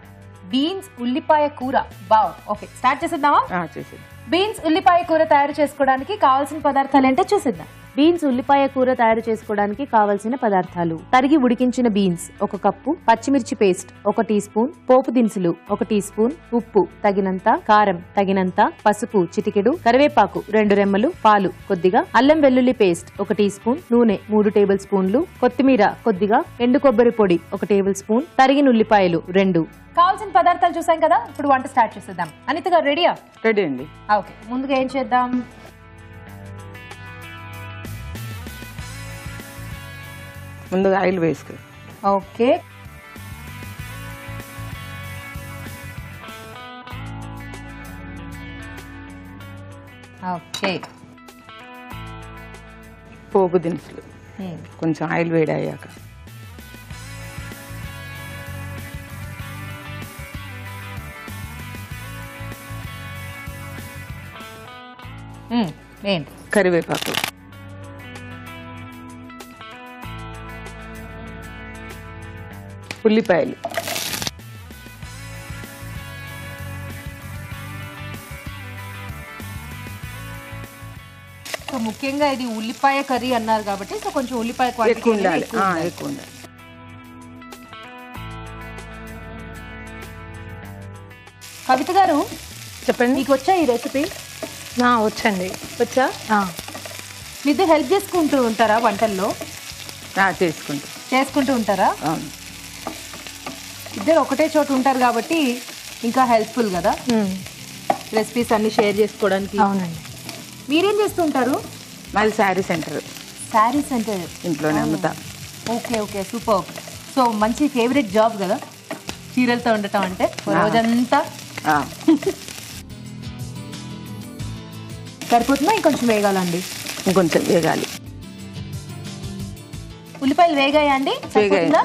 బీన్స్ ఉల్లిపాయ కూర. బావ్. ఓకే, స్టార్ట్ చేసేద్దామా? చేసేది. బీన్స్ ఉల్లిపాయ కూర తయారు చేసుకోవడానికి కావాల్సిన పదార్థాలు ఏంటో చూసేద్దాం. బీన్స్ ఉల్లిపాయ కూర తయారు చేసుకోవడానికి కావలసిన పదార్థాలు: తరిగి ఉడికించిన బీన్స్ 1 కప్పు, పచ్చిమిర్చి పేస్ట్ 1 టీ స్పూన్, పోపు దినుసులు 1 టీ స్పూన్, ఉప్పు తగినంత, కారం తగినంత, పసుపు చిటికెడు, కరివేపాకు 2 రెమ్మలు, పాలు కొద్దిగా, అల్లం వెల్లుల్లి పేస్ట్ 1 టీ స్పూన్, నూనె 3 టేబుల్ స్పూన్లు, కొత్తిమీర కొద్దిగా, ఎండు కొబ్బరి పొడి 1 టేబుల్ స్పూన్, తరిగిన ఉల్లిపాయలు 2. కావాల్సిన పదార్థాలు చూసాం కదా, ఇప్పుడు వంట స్టార్ట్ చేసేద్దాం. అనిత గారు రెడీయా? రెడీ అండి. ఓకే, ముందుగా ఏం చేద్దాం? ముందుగా ఆయిల్ వేసుకో. Okay, okay. పోపు దినుసులు కొంచెం ఆయిల్ వేడి అయ్యాక కరివేపాకు, ఉల్లిపాయలు, సో ముఖ్యంగా ఇది ఉల్లిపాయ కర్రీ అన్నారు కాబట్టి సో కొంచెం ఉల్లిపాయ ఎక్కువ ఉండాలి. ఎక్కువ ఉండాలి. కవిత గారు చెప్పండి. మీకు వచ్చా ఈ రెసిపీ? వచ్చండి. వచ్చా? మీతో హెల్ప్ చేసుకుంటూ ఉంటారా వంటల్లో? చేసుకుంటూ ఉంటారా? ఇద్దరు ఒకటే చోట ఉంటారు కాబట్టి ఇంకా హెల్ప్ఫుల్ కదా రెసిపీస్ అన్ని షేర్ చేసుకోవడానికి. అవునండి. మీరేం చేస్తూ ఉంటారు? మాది శారీ సెంటర్. శారీ సెంటర్ ఇంట్లోనే అమ్ముతా. Okay, okay, super. సో మంచి ఫేవరెట్ జాబ్ కదా చీరలతో ఉండటం అంటే రోజంతా. సరిపోతుందా ఇంకొంచెం వేగాలండి? ఇంకొంచెం వేగాలి. ఉల్లిపాయలు వేగాయా అండి?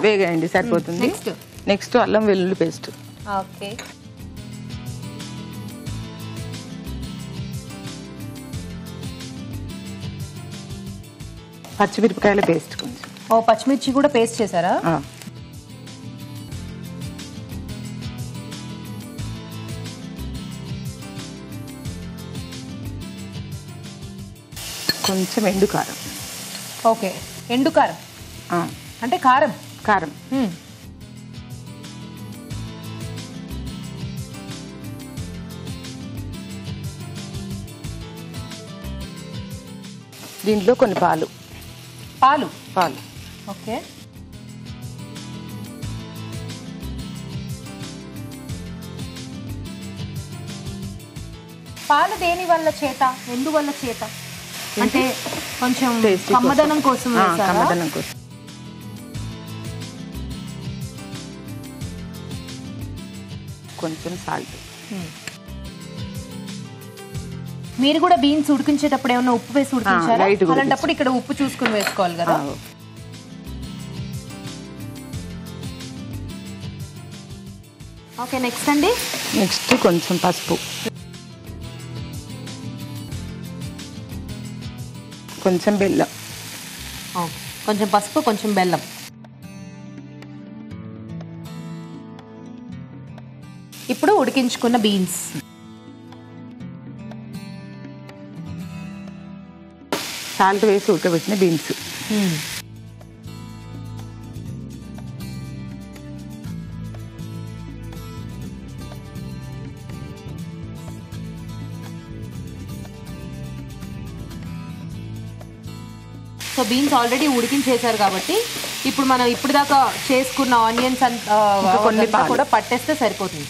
వేగాయండి, సరిపోతుంది. నెక్స్ట్ అల్లం వెల్లుల్లి పేస్ట్. ఓకే, పచ్చిమిరపకాయల పేస్ట్ కొంచెం. పచ్చిమిర్చి కూడా పేస్ట్ చేశారా? కొంచెం ఎండు కారం. ఓకే, ఎండు కారం అంటే కారం. కారం దీంట్లో కొన్ని పాలు. పాలు. పాలు ఓకే, పాలు దేని వల్ల చేత, ఎందువల్ల చేత? అంటే కొంచెం Tasty కమ్మదనం కోసం వేశారా? కమ్మదనం కోసం. కొంచెం సాల్ట్. మీరు కూడా బీన్స్ ఉడికించేటప్పుడు ఏమన్నా ఉప్పు వేసి ఉడికించారా? light గా అలాంటప్పుడు ఇక్కడ ఉప్పు చూసుకుని వేసుకోవాలి కదా. ఓకే, నెక్స్ట్ అండి. నెక్స్ట్ కొంచెం పసుపు, కొంచెం బెల్లం. కొంచెం పసుపు, కొంచెం బెల్లం. ఇప్పుడు ఉడికించుకున్న బీన్స్. సాల్ట్ వేసి ఉడకబెట్టిన బీన్స్. సో బీన్స్ ఆల్రెడీ ఉడికించేశారు కాబట్టి ఇప్పుడు మనం ఇప్పుడు దాకా చేసుకున్న ఆనియన్స్ కొన్ని పాలు కూడా పట్టేస్తే సరిపోతుంది.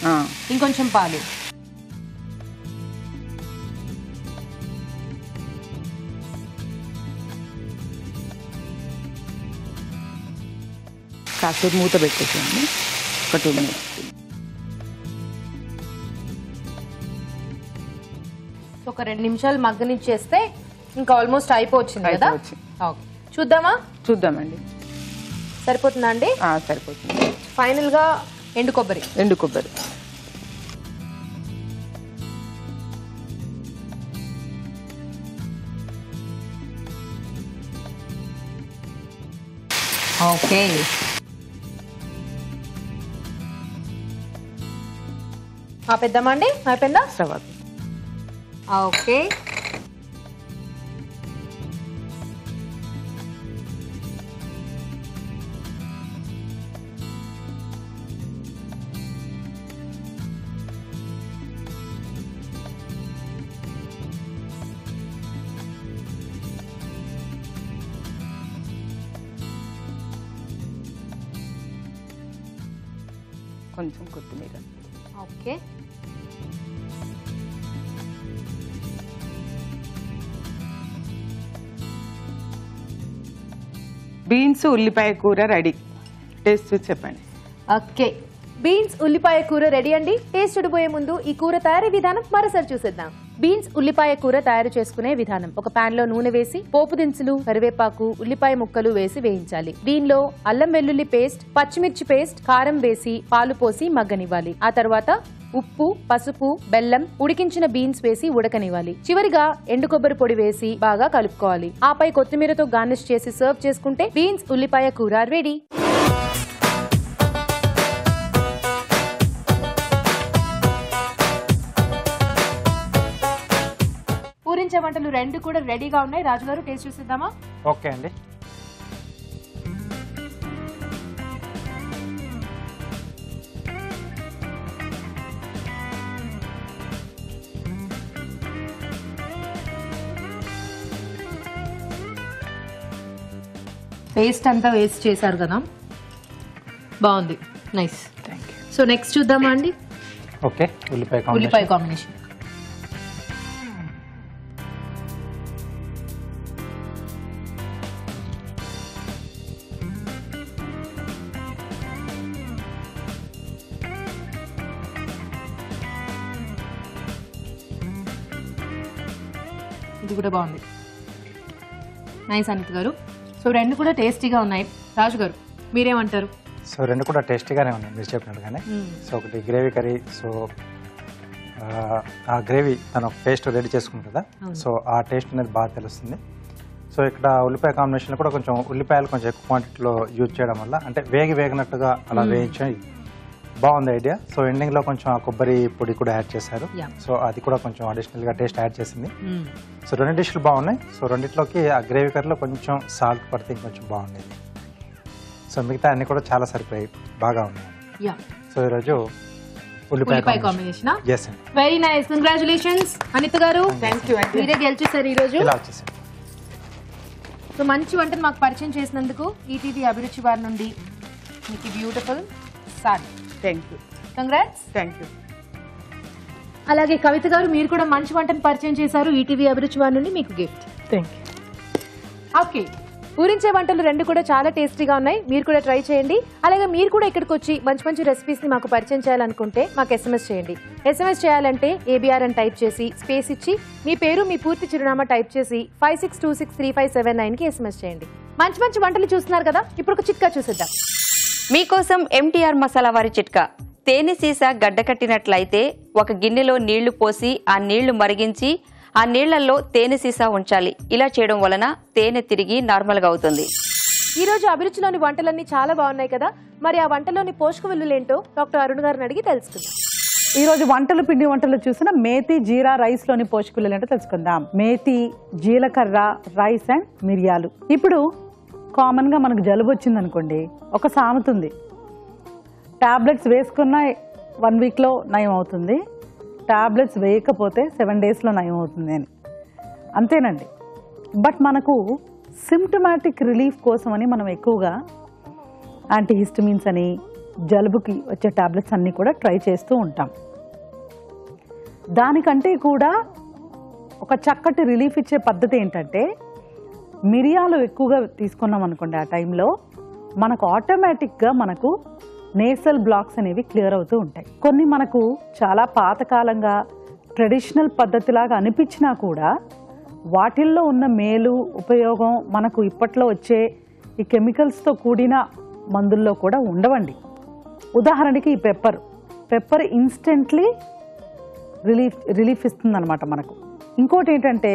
ఇంకొంచెం పాలు. కాసేపు మూత పెట్టేసేయండి, ఒక 2 minutes. ఒక 2 నిమిషాలు మగ్గనిచ్చేస్తే ఇంకా ఆల్మోస్ట్ అయిపోవచ్చింది కదా. ఓకే, చూద్దామా? చూద్దామండి. సరిపోతుందా అండి? సరిపోతుంది. ఫైనల్ గా ఎండు కొబ్బరి. ఎండు కొబ్బరి. ఓకే, ఆపేద్దామా అండి? అయిపోయిందా? స్టవ్. ఓకే, కొంచెం కొత్తిమీర. ఓకే. బీన్స్ ఉల్లిపాయ కూర రెడీ. టేస్ట్ చూసి చెప్పండి. ఓకే, బీన్స్ ఉల్లిపాయ కూర రెడీ అండి. టేస్ట్ చూడబోయే ముందు ఈ కూర తయారీ విధానం మరోసారి చూసేద్దాం. బీన్స్ ఉల్లిపాయ కూర తయారు చేసుకునే విధానం: ఒక పాన్ లో నూనె వేసి పోపు దినుసులు, కరివేపాకు, ఉల్లిపాయ ముక్కలు వేసి వేయించాలి. దీనిలో అల్లం వెల్లుల్లి పేస్ట్, పచ్చిమిర్చి పేస్ట్, కారం వేసి పాలు పోసి మగ్గనివ్వాలి. ఆ తర్వాత ఉప్పు, పసుపు, బెల్లం, ఉడికించిన బీన్స్ వేసి ఉడకనివ్వాలి. చివరిగా ఎండు కొబ్బరి పొడి వేసి బాగా కలుపుకోవాలి. ఆపై కొత్తిమీరతో గార్నిష్ చేసి సర్వ్ చేసుకుంటే బీన్స్ ఉల్లిపాయ కూర రెడీ. పూరించే వంటలు 2 కూడా రెడీగా ఉన్నాయి. రాజుగారు, టేస్ట్ చూసిద్దామా? ఓకే అండి. పేస్ట్ అంతా వేస్ట్ చేశారు కదా, బాగుంది, నైస్. సో నెక్స్ట్ చూద్దామా అండి? ఓకే, ఉల్లిపాయ కాంబినేషన్. ఇది కూడా బాగుంది, నైస్ అనిత్ గారు. సో 2 కూడా టేస్టీగా ఉన్నాయి. రాజు గారు, మీరేమంటారు? సో 2 కూడా టేస్టీగానే ఉన్నాయి మీరు చెప్పినట్టుగానే. సో ఒకటి గ్రేవీ కర్రీ. సో ఆ గ్రేవీ తను ఒక పేస్ట్ రెడీ చేసుకుంది కదా, సో ఆ టేస్ట్ అనేది బాగా తెలుస్తుంది. సో ఇక్కడ ఉల్లిపాయ కాంబినేషన్లో కూడా కొంచెం ఉల్లిపాయలు కొంచెం ఎక్కువ క్వాంటిటీలో యూజ్ చేయడం వల్ల, అంటే వేగినట్టుగా అలా వేయించి బాగుంది ఐడియా. సో ఎండింగ్లో కొంచెం ఆ కొబ్బరి పొడి కూడా యాడ్ చేశారు. సో అది కూడా కొంచెం అడిషనల్గా టేస్ట్ యాడ్ చేసింది. సో 2 డిష్లు బాగున్నాయి. సో రెండిట్లోకి ఆ గ్రేవీ కర్రీలో కొంచెం సాల్ట్ పడితే ఇంకొంచెం బాగుండేది. సో మిగతా అన్ని కూడా చాలా సరిపోయి బాగా ఉన్నాయి. సో ఈరోజు ఉల్లిపాయ కాంబినేషన్. ఎస్ అండి. వెరీ నైస్, కంగ్రాచులేషన్స్ అనిత్ గారు. థ్యాంక్ యూ అండి. మీరే గెలిచేశారు ఈరోజు. ఇలా వచ్చేసారు. సో మంచి వంటను మాకు పరిచయం చేసినందుకు ఈటీవీ అభిరుచి వారి నుండి మీకు beautiful sorry. Thank you. Congrats. Thank you. అలాగే కవిత గారు మీరు కూడా మంచి వంటను పరిచయం చేశారు. ఈటీవీ అభిరుచి వారి నుండి మీకు గిఫ్ట్. Thank you. ఓకే, ఊరించే వంటలు 2 కూడా చాలా టేస్టీగా ఉన్నాయి. మీరు కూడా ట్రై చేయండి. అలాగే మీరు కూడా ఇక్కడికి వచ్చి మంచి మంచి రెసిపీస్ ని మాకు పరిచయం చేయాలనుకుంటే మాకు SMS చేయండి. SMS చేయాలంటే ABR అని టైప్ చేసి స్పేస్ ఇచ్చి మీ పేరు మీ పూర్తి చిరునామా టైప్ చేసి 56263579 కి SMS చేయండి. మంచి మంచి వంటలు చూస్తున్నారు కదా, ఇప్పుడు ఒక చిట్కా చూసేద్దాం. మీకోసం MTR మసాలా వారి చిట్కా. తేనె సీసా గడ్డకట్టినట్లయితే ఒక గిన్నెలో నీళ్లు పోసి ఆ నీళ్లు మరిగించి ఆ నీళ్లలో తేనె సీసా ఉంచాలి. ఇలా చేయడం వలన తేనె తిరిగి నార్మల్గా అవుతుంది. ఈ రోజు అభిరుచిలోని వంటలన్నీ చాలా బాగున్నాయి కదా, మరి ఆ వంటలోని పోషక విలువలేంటో డాక్టర్ అరుణ్ గారిని అడిగి తెలుసుకుందాం. ఈ రోజు పిండి వంటలు చూసిన మేతి జీరా రైస్ లోని పోషక విలువలు ఏంటో తెలుసుకుందాం. మేతి, జీలకర్ర, రైస్ అండ్ మిరియాలు. ఇప్పుడు కామన్ గా మనకు జలుబు వచ్చింది అనుకోండి, ఒక సామెత ఉంది, టాబ్లెట్స్ వేసుకున్న 1 వీక్లో నయం అవుతుంది, టాబ్లెట్స్ వేయకపోతే 7 డేస్లో నయం అవుతుంది అని. అంతేనండి. బట్ మనకు సిమ్టమాటిక్ రిలీఫ్ కోసమని మనం ఎక్కువగా యాంటీహిస్టమిన్స్ అని జలుబుకి వచ్చే టాబ్లెట్స్ అన్నీ కూడా ట్రై చేస్తూ ఉంటాం. దానికంటే కూడా ఒక చక్కటి రిలీఫ్ ఇచ్చే పద్ధతి ఏంటంటే మిరియాలు ఎక్కువగా తీసుకున్నాం అనుకోండి, ఆ టైంలో మనకు ఆటోమేటిక్గా మనకు నేసల్ బ్లాక్స్ అనేవి క్లియర్ అవుతూ ఉంటాయి. కొన్ని మనకు చాలా పాతకాలంగా ట్రెడిషనల్ పద్ధతిలాగా అనిపించినా కూడా వాటిల్లో ఉన్న మేలు ఉపయోగం మనకు ఇప్పట్లో వచ్చే ఈ కెమికల్స్తో కూడిన మందుల్లో కూడా ఉండవండి. ఉదాహరణకి ఈ పెప్పర్ ఇన్స్టెంట్లీ రిలీఫ్ ఇస్తుందన్నమాట మనకు. ఇంకోటి ఏంటంటే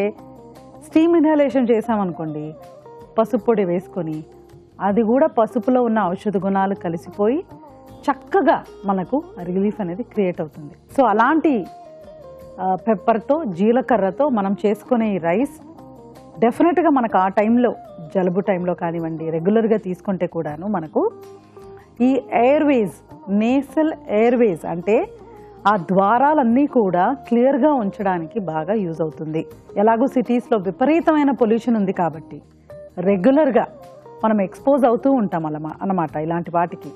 స్టీమ్ ఇన్హలేషన్ చేసామనుకోండి, పసుపు పొడి వేసుకొని, అది కూడా పసుపులో ఉన్న ఔషధ గుణాలు కలిసిపోయి చక్కగా మనకు రిలీఫ్ అనేది క్రియేట్ అవుతుంది. సో అలాంటి పెప్పర్తో, జీలకర్రతో మనం చేసుకునే ఈ రైస్ డెఫినెట్గా మనకు ఆ టైంలో, జలుబు టైంలో కానివ్వండి, రెగ్యులర్గా తీసుకుంటే కూడాను మనకు ఈ ఎయిర్వేస్, నేసల్ ఎయిర్వేస్ అంటే ఆ ద్వారాలన్నీ కూడా క్లియర్గా ఉంచడానికి బాగా యూజ్ అవుతుంది. ఎలాగో సిటీస్లో విపరీతమైన పొల్యూషన్ ఉంది కాబట్టి రెగ్యులర్గా మనం ఎక్స్పోజ్ అవుతూ ఉంటాం అన్నమాట ఇలాంటి వాటికి.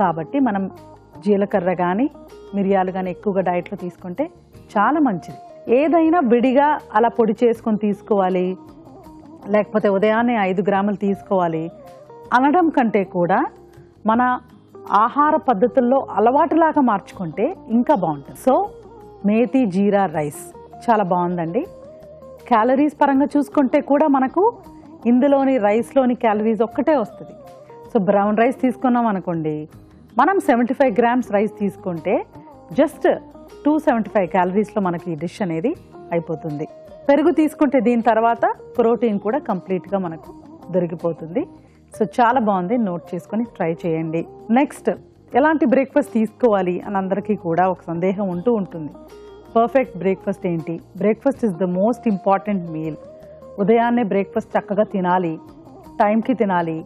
కాబట్టి మనం జీలకర్ర కానీ మిరియాలు కానీ ఎక్కువగా డైట్లో తీసుకుంటే చాలా మంచిది. ఏదైనా విడిగా అలా పొడి చేసుకొని తీసుకోవాలి, లేకపోతే ఉదయాన్నే 5 గ్రాములు తీసుకోవాలి అనడం కంటే కూడా మన ఆహార పద్ధతుల్లో అలవాటులాగా మార్చుకుంటే ఇంకా బాగుంటుంది. సో మేతి జీరా రైస్ చాలా బాగుందండి. క్యాలరీస్ పరంగా చూసుకుంటే కూడా మనకు ఇందులోని రైస్లోని క్యాలరీస్ ఒక్కటే వస్తుంది. సో బ్రౌన్ రైస్ తీసుకున్నాం అనుకోండి, మనం 75 గ్రామ్స్ రైస్ తీసుకుంటే జస్ట్ 275 క్యాలరీస్లో మనకి ఈ డిష్ అనేది అయిపోతుంది. పెరుగు తీసుకుంటే దీని తర్వాత ప్రోటీన్ కూడా కంప్లీట్గా మనకు దొరికిపోతుంది. సో చాలా బాగుంది, నోట్ చేసుకొని ట్రై చేయండి. నెక్స్ట్, ఎలాంటి బ్రేక్ఫాస్ట్ తీసుకోవాలి అని అందరికీ కూడా ఒక సందేహం ఉంటూ ఉంటుంది. పర్ఫెక్ట్ బ్రేక్ఫాస్ట్ ఏంటి? Breakfast is the most important meal. ఉదయాన్నే బ్రేక్ఫాస్ట్ చక్కగా తినాలి, టైంకి తినాలి.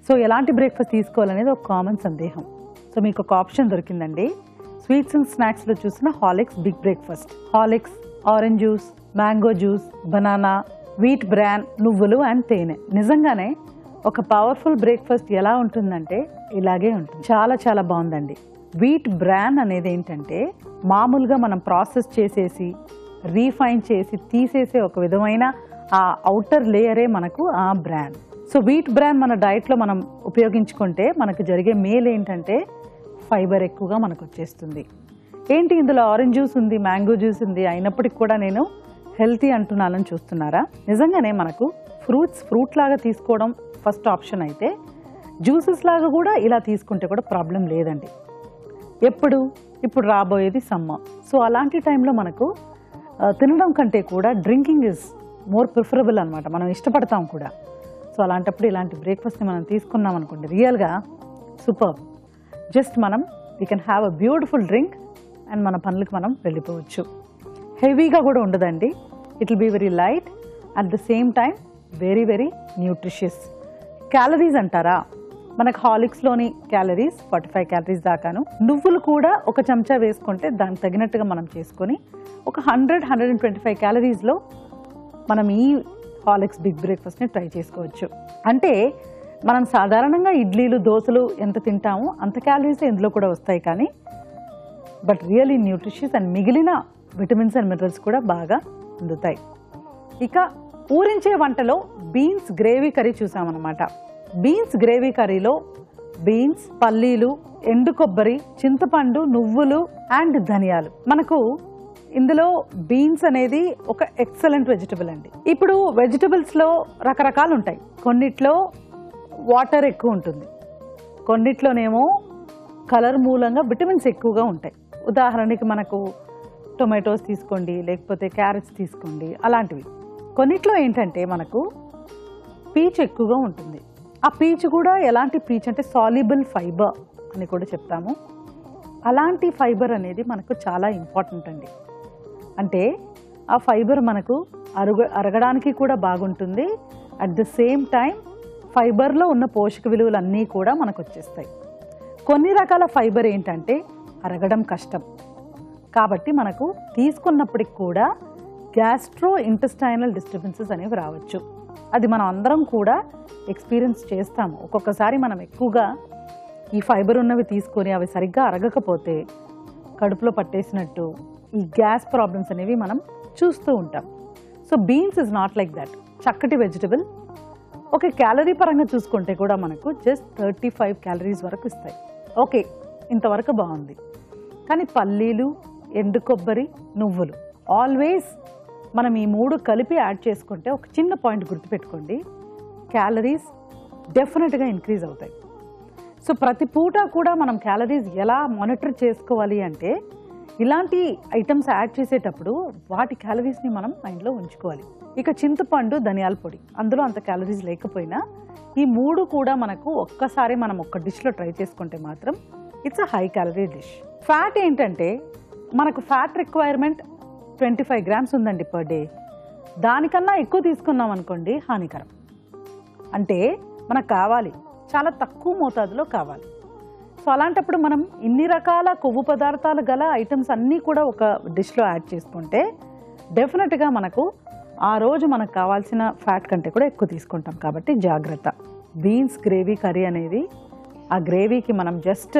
సో ఎలాంటి బ్రేక్ఫాస్ట్ తీసుకోవాలనేది ఒక కామన్ సందేహం. సో మీకు ఒక ఆప్షన్ దొరికిందండి. స్వీట్స్ అండ్ స్నాక్స్లో చూసిన Horlicks big breakfast. Horlicks, orange juice, mango juice, banana, wheat bran, నువ్వులు అండ్ తేనె. నిజంగానే ఒక పవర్ఫుల్ బ్రేక్ఫాస్ట్ ఎలా ఉంటుందంటే ఇలాగే ఉంటుంది. చాలా చాలా బాగుందండి. వీట్ బ్రాన్ అనేది ఏంటంటే మామూలుగా మనం ప్రాసెస్ చేసేసి రీఫైన్ చేసి తీసేసే ఒక విధమైన ఆ అవుటర్ లేయరే మనకు ఆ బ్రాన్. సో వీట్ బ్రాన్ మన డైట్లో మనం ఉపయోగించుకుంటే మనకు జరిగే మేలు ఏంటంటే ఫైబర్ ఎక్కువగా మనకు వచ్చేస్తుంది. ఏంటి ఇందులో ఆరెంజ్ జ్యూస్ ఉంది, మ్యాంగో జ్యూస్ ఉంది, అయినప్పటికీ కూడా నేను హెల్తీ అంటున్నానని చూస్తున్నారా? నిజంగానే మనకు ఫ్రూట్ లాగా తీసుకోవడం ఫస్ట్ ఆప్షన్ అయితే, జ్యూసెస్ లాగా కూడా ఇలా తీసుకుంటే కూడా ప్రాబ్లం లేదండి. ఇప్పుడు రాబోయేది సమ్మర్. సో అలాంటి టైంలో మనకు తినడం కంటే కూడా డ్రింకింగ్ ఇస్ మోర్ ప్రిఫరబుల్ అనమాట. మనం ఇష్టపడతాం కూడా. సో అలాంటప్పుడు ఇలాంటి బ్రేక్ఫాస్ట్ని మనం తీసుకున్నాం అనుకోండి, రియల్గా super. Just we can have a beautiful drink and మన పనులకు మనం వెళ్ళిపోవచ్చు. హెవీగా కూడా ఉండదండి. It will be very light, at the same time very very nutritious. Calories అంటారా, మనకు హార్లిక్స్లోని క్యాలరీస్ 45 క్యాలరీస్ దాకాను. నువ్వులు కూడా ఒక చెంచా వేసుకుంటే దానికి తగినట్టుగా మనం చేసుకొని ఒక 100-125 క్యాలరీస్లో మనం ఈ హార్లిక్స్ బిగ్ బ్రేక్ఫాస్ట్ని ట్రై చేసుకోవచ్చు. అంటే మనం సాధారణంగా ఇడ్లీలు, దోశలు ఎంత తింటామో అంత క్యాలరీస్ ఇందులో కూడా వస్తాయి. కానీ బట్ రియల్లీ న్యూట్రిషియస్ అండ్ మిగిలిన విటమిన్స్ అండ్ మినరల్స్ కూడా బాగా అందుతాయి. ఇక ఊరించే వంటలో బీన్స్ గ్రేవీ కర్రీ చూసామన్నమాట. బీన్స్ గ్రేవీ కర్రీలో బీన్స్, పల్లీలు, ఎండు కొబ్బరి, చింతపండు, నువ్వులు అండ్ ధనియాలు. మనకు ఇందులో బీన్స్ అనేది ఒక ఎక్సలెంట్ వెజిటబుల్ అండి. ఇప్పుడు వెజిటబుల్స్లో రకరకాలు ఉంటాయి. కొన్నిట్లో వాటర్ ఎక్కువ ఉంటుంది, కొన్నిట్లోనేమో కలర్ మూలంగా విటమిన్స్ ఎక్కువగా ఉంటాయి. ఉదాహరణకి మనకు టొమాటోస్ తీసుకోండి, లేకపోతే క్యారెట్స్ తీసుకోండి, అలాంటివి. కొన్నిట్లో ఏంటంటే మనకు పీచు ఎక్కువగా ఉంటుంది. ఆ పీచు కూడా ఎలాంటి పీచు అంటే సాల్యుబుల్ ఫైబర్ అని కూడా చెప్తాము. అలాంటి ఫైబర్ అనేది మనకు చాలా ఇంపార్టెంట్ అండి. అంటే ఆ ఫైబర్ మనకు అరగడానికి కూడా బాగుంటుంది. అట్ ద సేమ్ టైం ఫైబర్లో ఉన్న పోషక విలువలన్నీ కూడా మనకు వచ్చేస్తాయి. కొన్ని రకాల ఫైబర్ ఏంటంటే అరగడం కష్టం, కాబట్టి మనకు తీసుకున్నప్పటికి కూడా గ్యాస్ట్రో ఇంటెస్టైనల్ డిస్టర్బెన్సెస్ అనేవి రావచ్చు. అది మనం అందరం కూడా ఎక్స్పీరియన్స్ చేస్తాము. ఒక్కొక్కసారి మనం ఎక్కువగా ఈ ఫైబర్ ఉన్నవి తీసుకొని అవి సరిగ్గా అరగకపోతే కడుపులో పట్టేసినట్టు ఈ గ్యాస్ ప్రాబ్లమ్స్ అనేవి మనం చూస్తూ ఉంటాం. So beans is not like that. చక్కటి వెజిటబుల్. ఓకే, క్యాలరీ పరంగా చూసుకుంటే కూడా మనకు జస్ట్ 35 క్యాలరీస్ వరకు ఇస్తాయి. ఓకే, ఇంతవరకు బాగుంది. కానీ పల్లీలు, ఎండు కొబ్బరి, నువ్వులు ఆల్వేస్ మనం ఈ 3 కలిపి యాడ్ చేసుకుంటే ఒక చిన్న పాయింట్ గుర్తుపెట్టుకోండి, క్యాలరీస్ డెఫినెట్గా ఇంక్రీజ్ అవుతాయి. సో ప్రతి పూట కూడా మనం క్యాలరీస్ ఎలా మానిటర్ చేసుకోవాలి అంటే ఇలాంటి ఐటమ్స్ యాడ్ చేసేటప్పుడు వాటి క్యాలరీస్ని మనం మైండ్లో ఉంచుకోవాలి. ఇక చింతపండు, ధనియాల పొడి, అందులో అంత క్యాలరీస్ లేకపోయినా ఈ 3 కూడా మనకు ఒక్కసారి మనం ఒక్క డిష్లో ట్రై చేసుకుంటే మాత్రం it's a high calorie dish. Fat ఏంటంటే మనకు ఫ్యాట్ రిక్వైర్మెంట్ 25 గ్రామ్స్ ఉందండి పర్ డే. దానికన్నా ఎక్కువ తీసుకున్నాం అనుకోండి హానికరం. అంటే మనకు కావాలి చాలా తక్కువ మోతాదులో కావాలి. సో అలాంటప్పుడు మనం ఇన్ని రకాల కొవ్వు పదార్థాలు గల ఐటమ్స్ అన్నీ కూడా ఒక డిష్లో యాడ్ చేసుకుంటే డెఫినెట్గా మనకు ఆ రోజు మనకు కావాల్సిన ఫ్యాట్ కంటే కూడా ఎక్కువ తీసుకుంటాం. కాబట్టి జాగ్రత్త. బీన్స్ గ్రేవీ కర్రీ అనేది ఆ గ్రేవీకి మనం జస్ట్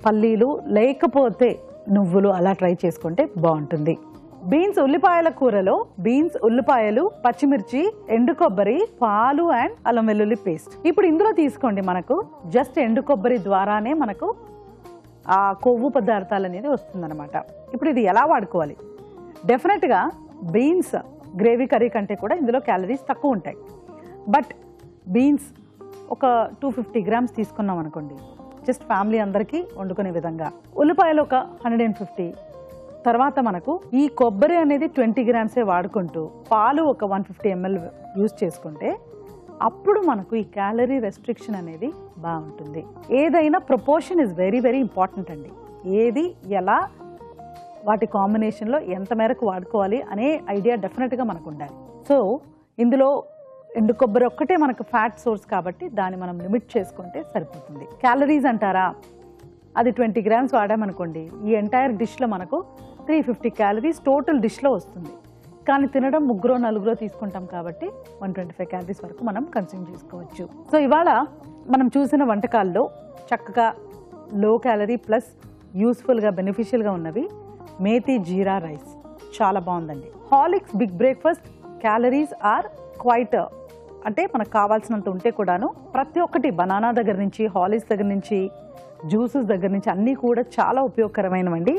పల్లీలు లేకపోతే నువ్వులు అలా ట్రై చేసుకుంటే బాగుంటుంది. బీన్స్ ఉల్లిపాయల కూరలో బీన్స్, ఉల్లిపాయలు, పచ్చిమిర్చి, ఎండు కొబ్బరి, పాలు అండ్ అల్లం వెల్లుల్లి పేస్ట్. ఇప్పుడు ఇందులో తీసుకోండి మనకు జస్ట్ ఎండు కొబ్బరి ద్వారానే మనకు ఆ కొవ్వు పదార్థాలు అనేది వస్తుందన్నమాట. ఇప్పుడు ఇది ఎలా వాడుకోవాలి? డెఫినెట్గా బీన్స్ గ్రేవీ కర్రీ కంటే కూడా ఇందులో క్యాలరీస్ తక్కువ ఉంటాయి. బట్ బీన్స్ ఒక 250 గ్రామ్స్ తీసుకున్నాం అనుకోండి, జస్ట్ ఫ్యామిలీ అందరికీ వండుకునే విధంగా. ఉల్లిపాయలు ఒక 150. తర్వాత మనకు ఈ కొబ్బరి అనేది 20 గ్రామ్సే వాడుకుంటూ పాలు ఒక 150 ml యూజ్ చేసుకుంటే అప్పుడు మనకు ఈ క్యాలరీ రెస్ట్రిక్షన్ అనేది బాగుంటుంది. ఏదైనా proportion is very very important అండి. ఏది ఎలా వాటి కాంబినేషన్లో ఎంత మేరకు వాడుకోవాలి అనే ఐడియా డెఫినెట్గా మనకు ఉండాలి. సో ఇందులో ఎండు కొబ్బరి ఒక్కటే మనకు ఫ్యాట్ సోర్స్ కాబట్టి దాన్ని మనం లిమిట్ చేసుకుంటే సరిపోతుంది. క్యాలరీస్ అంటారా, అది 20 గ్రామ్స్ వాడామనుకోండి, ఈ ఎంటైర్ డిష్లో మనకు 350 క్యాలరీస్ టోటల్ డిష్లో వస్తుంది. కానీ తినడం 3-4 తీసుకుంటాం కాబట్టి 125 క్యాలరీస్ వరకు మనం కన్స్యూమ్ చేసుకోవచ్చు. సో ఇవాళ మనం చూసిన వంటకాల్లో చక్కగా లో క్యాలరీ ప్లస్ యూస్ఫుల్గా బెనిఫిషియల్గా ఉన్నవి మేతి జీరా రైస్. చాలా బాగుందండి. Horlicks big breakfast calories are quite, అంటే మనకు కావాల్సినంత ఉంటే కూడాను ప్రతి ఒక్కటి బనానా దగ్గర నుంచి, హార్లిక్స్ దగ్గర నుంచి, జ్యూసెస్ దగ్గర నుంచి అన్నీ కూడా చాలా ఉపయోగకరమైనవండి.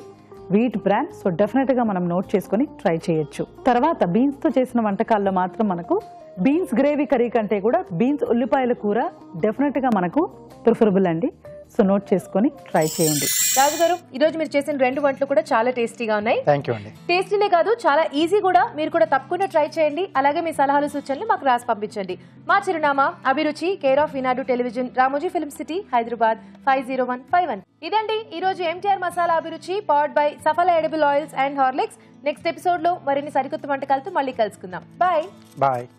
Wheat brand. సో డెఫినెట్గా మనం నోట్ చేసుకొని ట్రై చేయొచ్చు. తర్వాత బీన్స్తో చేసిన వంటకాల్లో మాత్రం మనకు బీన్స్ గ్రేవీ కర్రీ కంటే కూడా బీన్స్ ఉల్లిపాయల కూర డెఫినెట్గా మనకు ప్రిఫరబుల్ అండి. సో నోట్ చేసుకొని ట్రై చేయండి. రాజు గారు, ఈ రోజు మీరు చేసిన 2 వంటలు కూడా చాలా టేస్టీగా ఉన్నాయి. థ్యాంక్ యూ అండి. టేస్టీనే కాదు, చాలా ఈజీ కూడా. మీరు కూడా తప్పకుండా ట్రై చేయండి. అలాగే మీ సలహాలు సూచనలు మాకు రాసి పంపించండి. మా చిరునామా Abhiruchi, care of Eenadu television, Ramoji film city, Hyderabad 50151. ఇదండి ఈ రోజు MTR masala Abhiruchi powered by Safala edible oils and Horlicks. Next episode లో మరిన్ని సరికొత్త వంటకాలతో మళ్ళీ కలుసుకుందాం. బాయ్.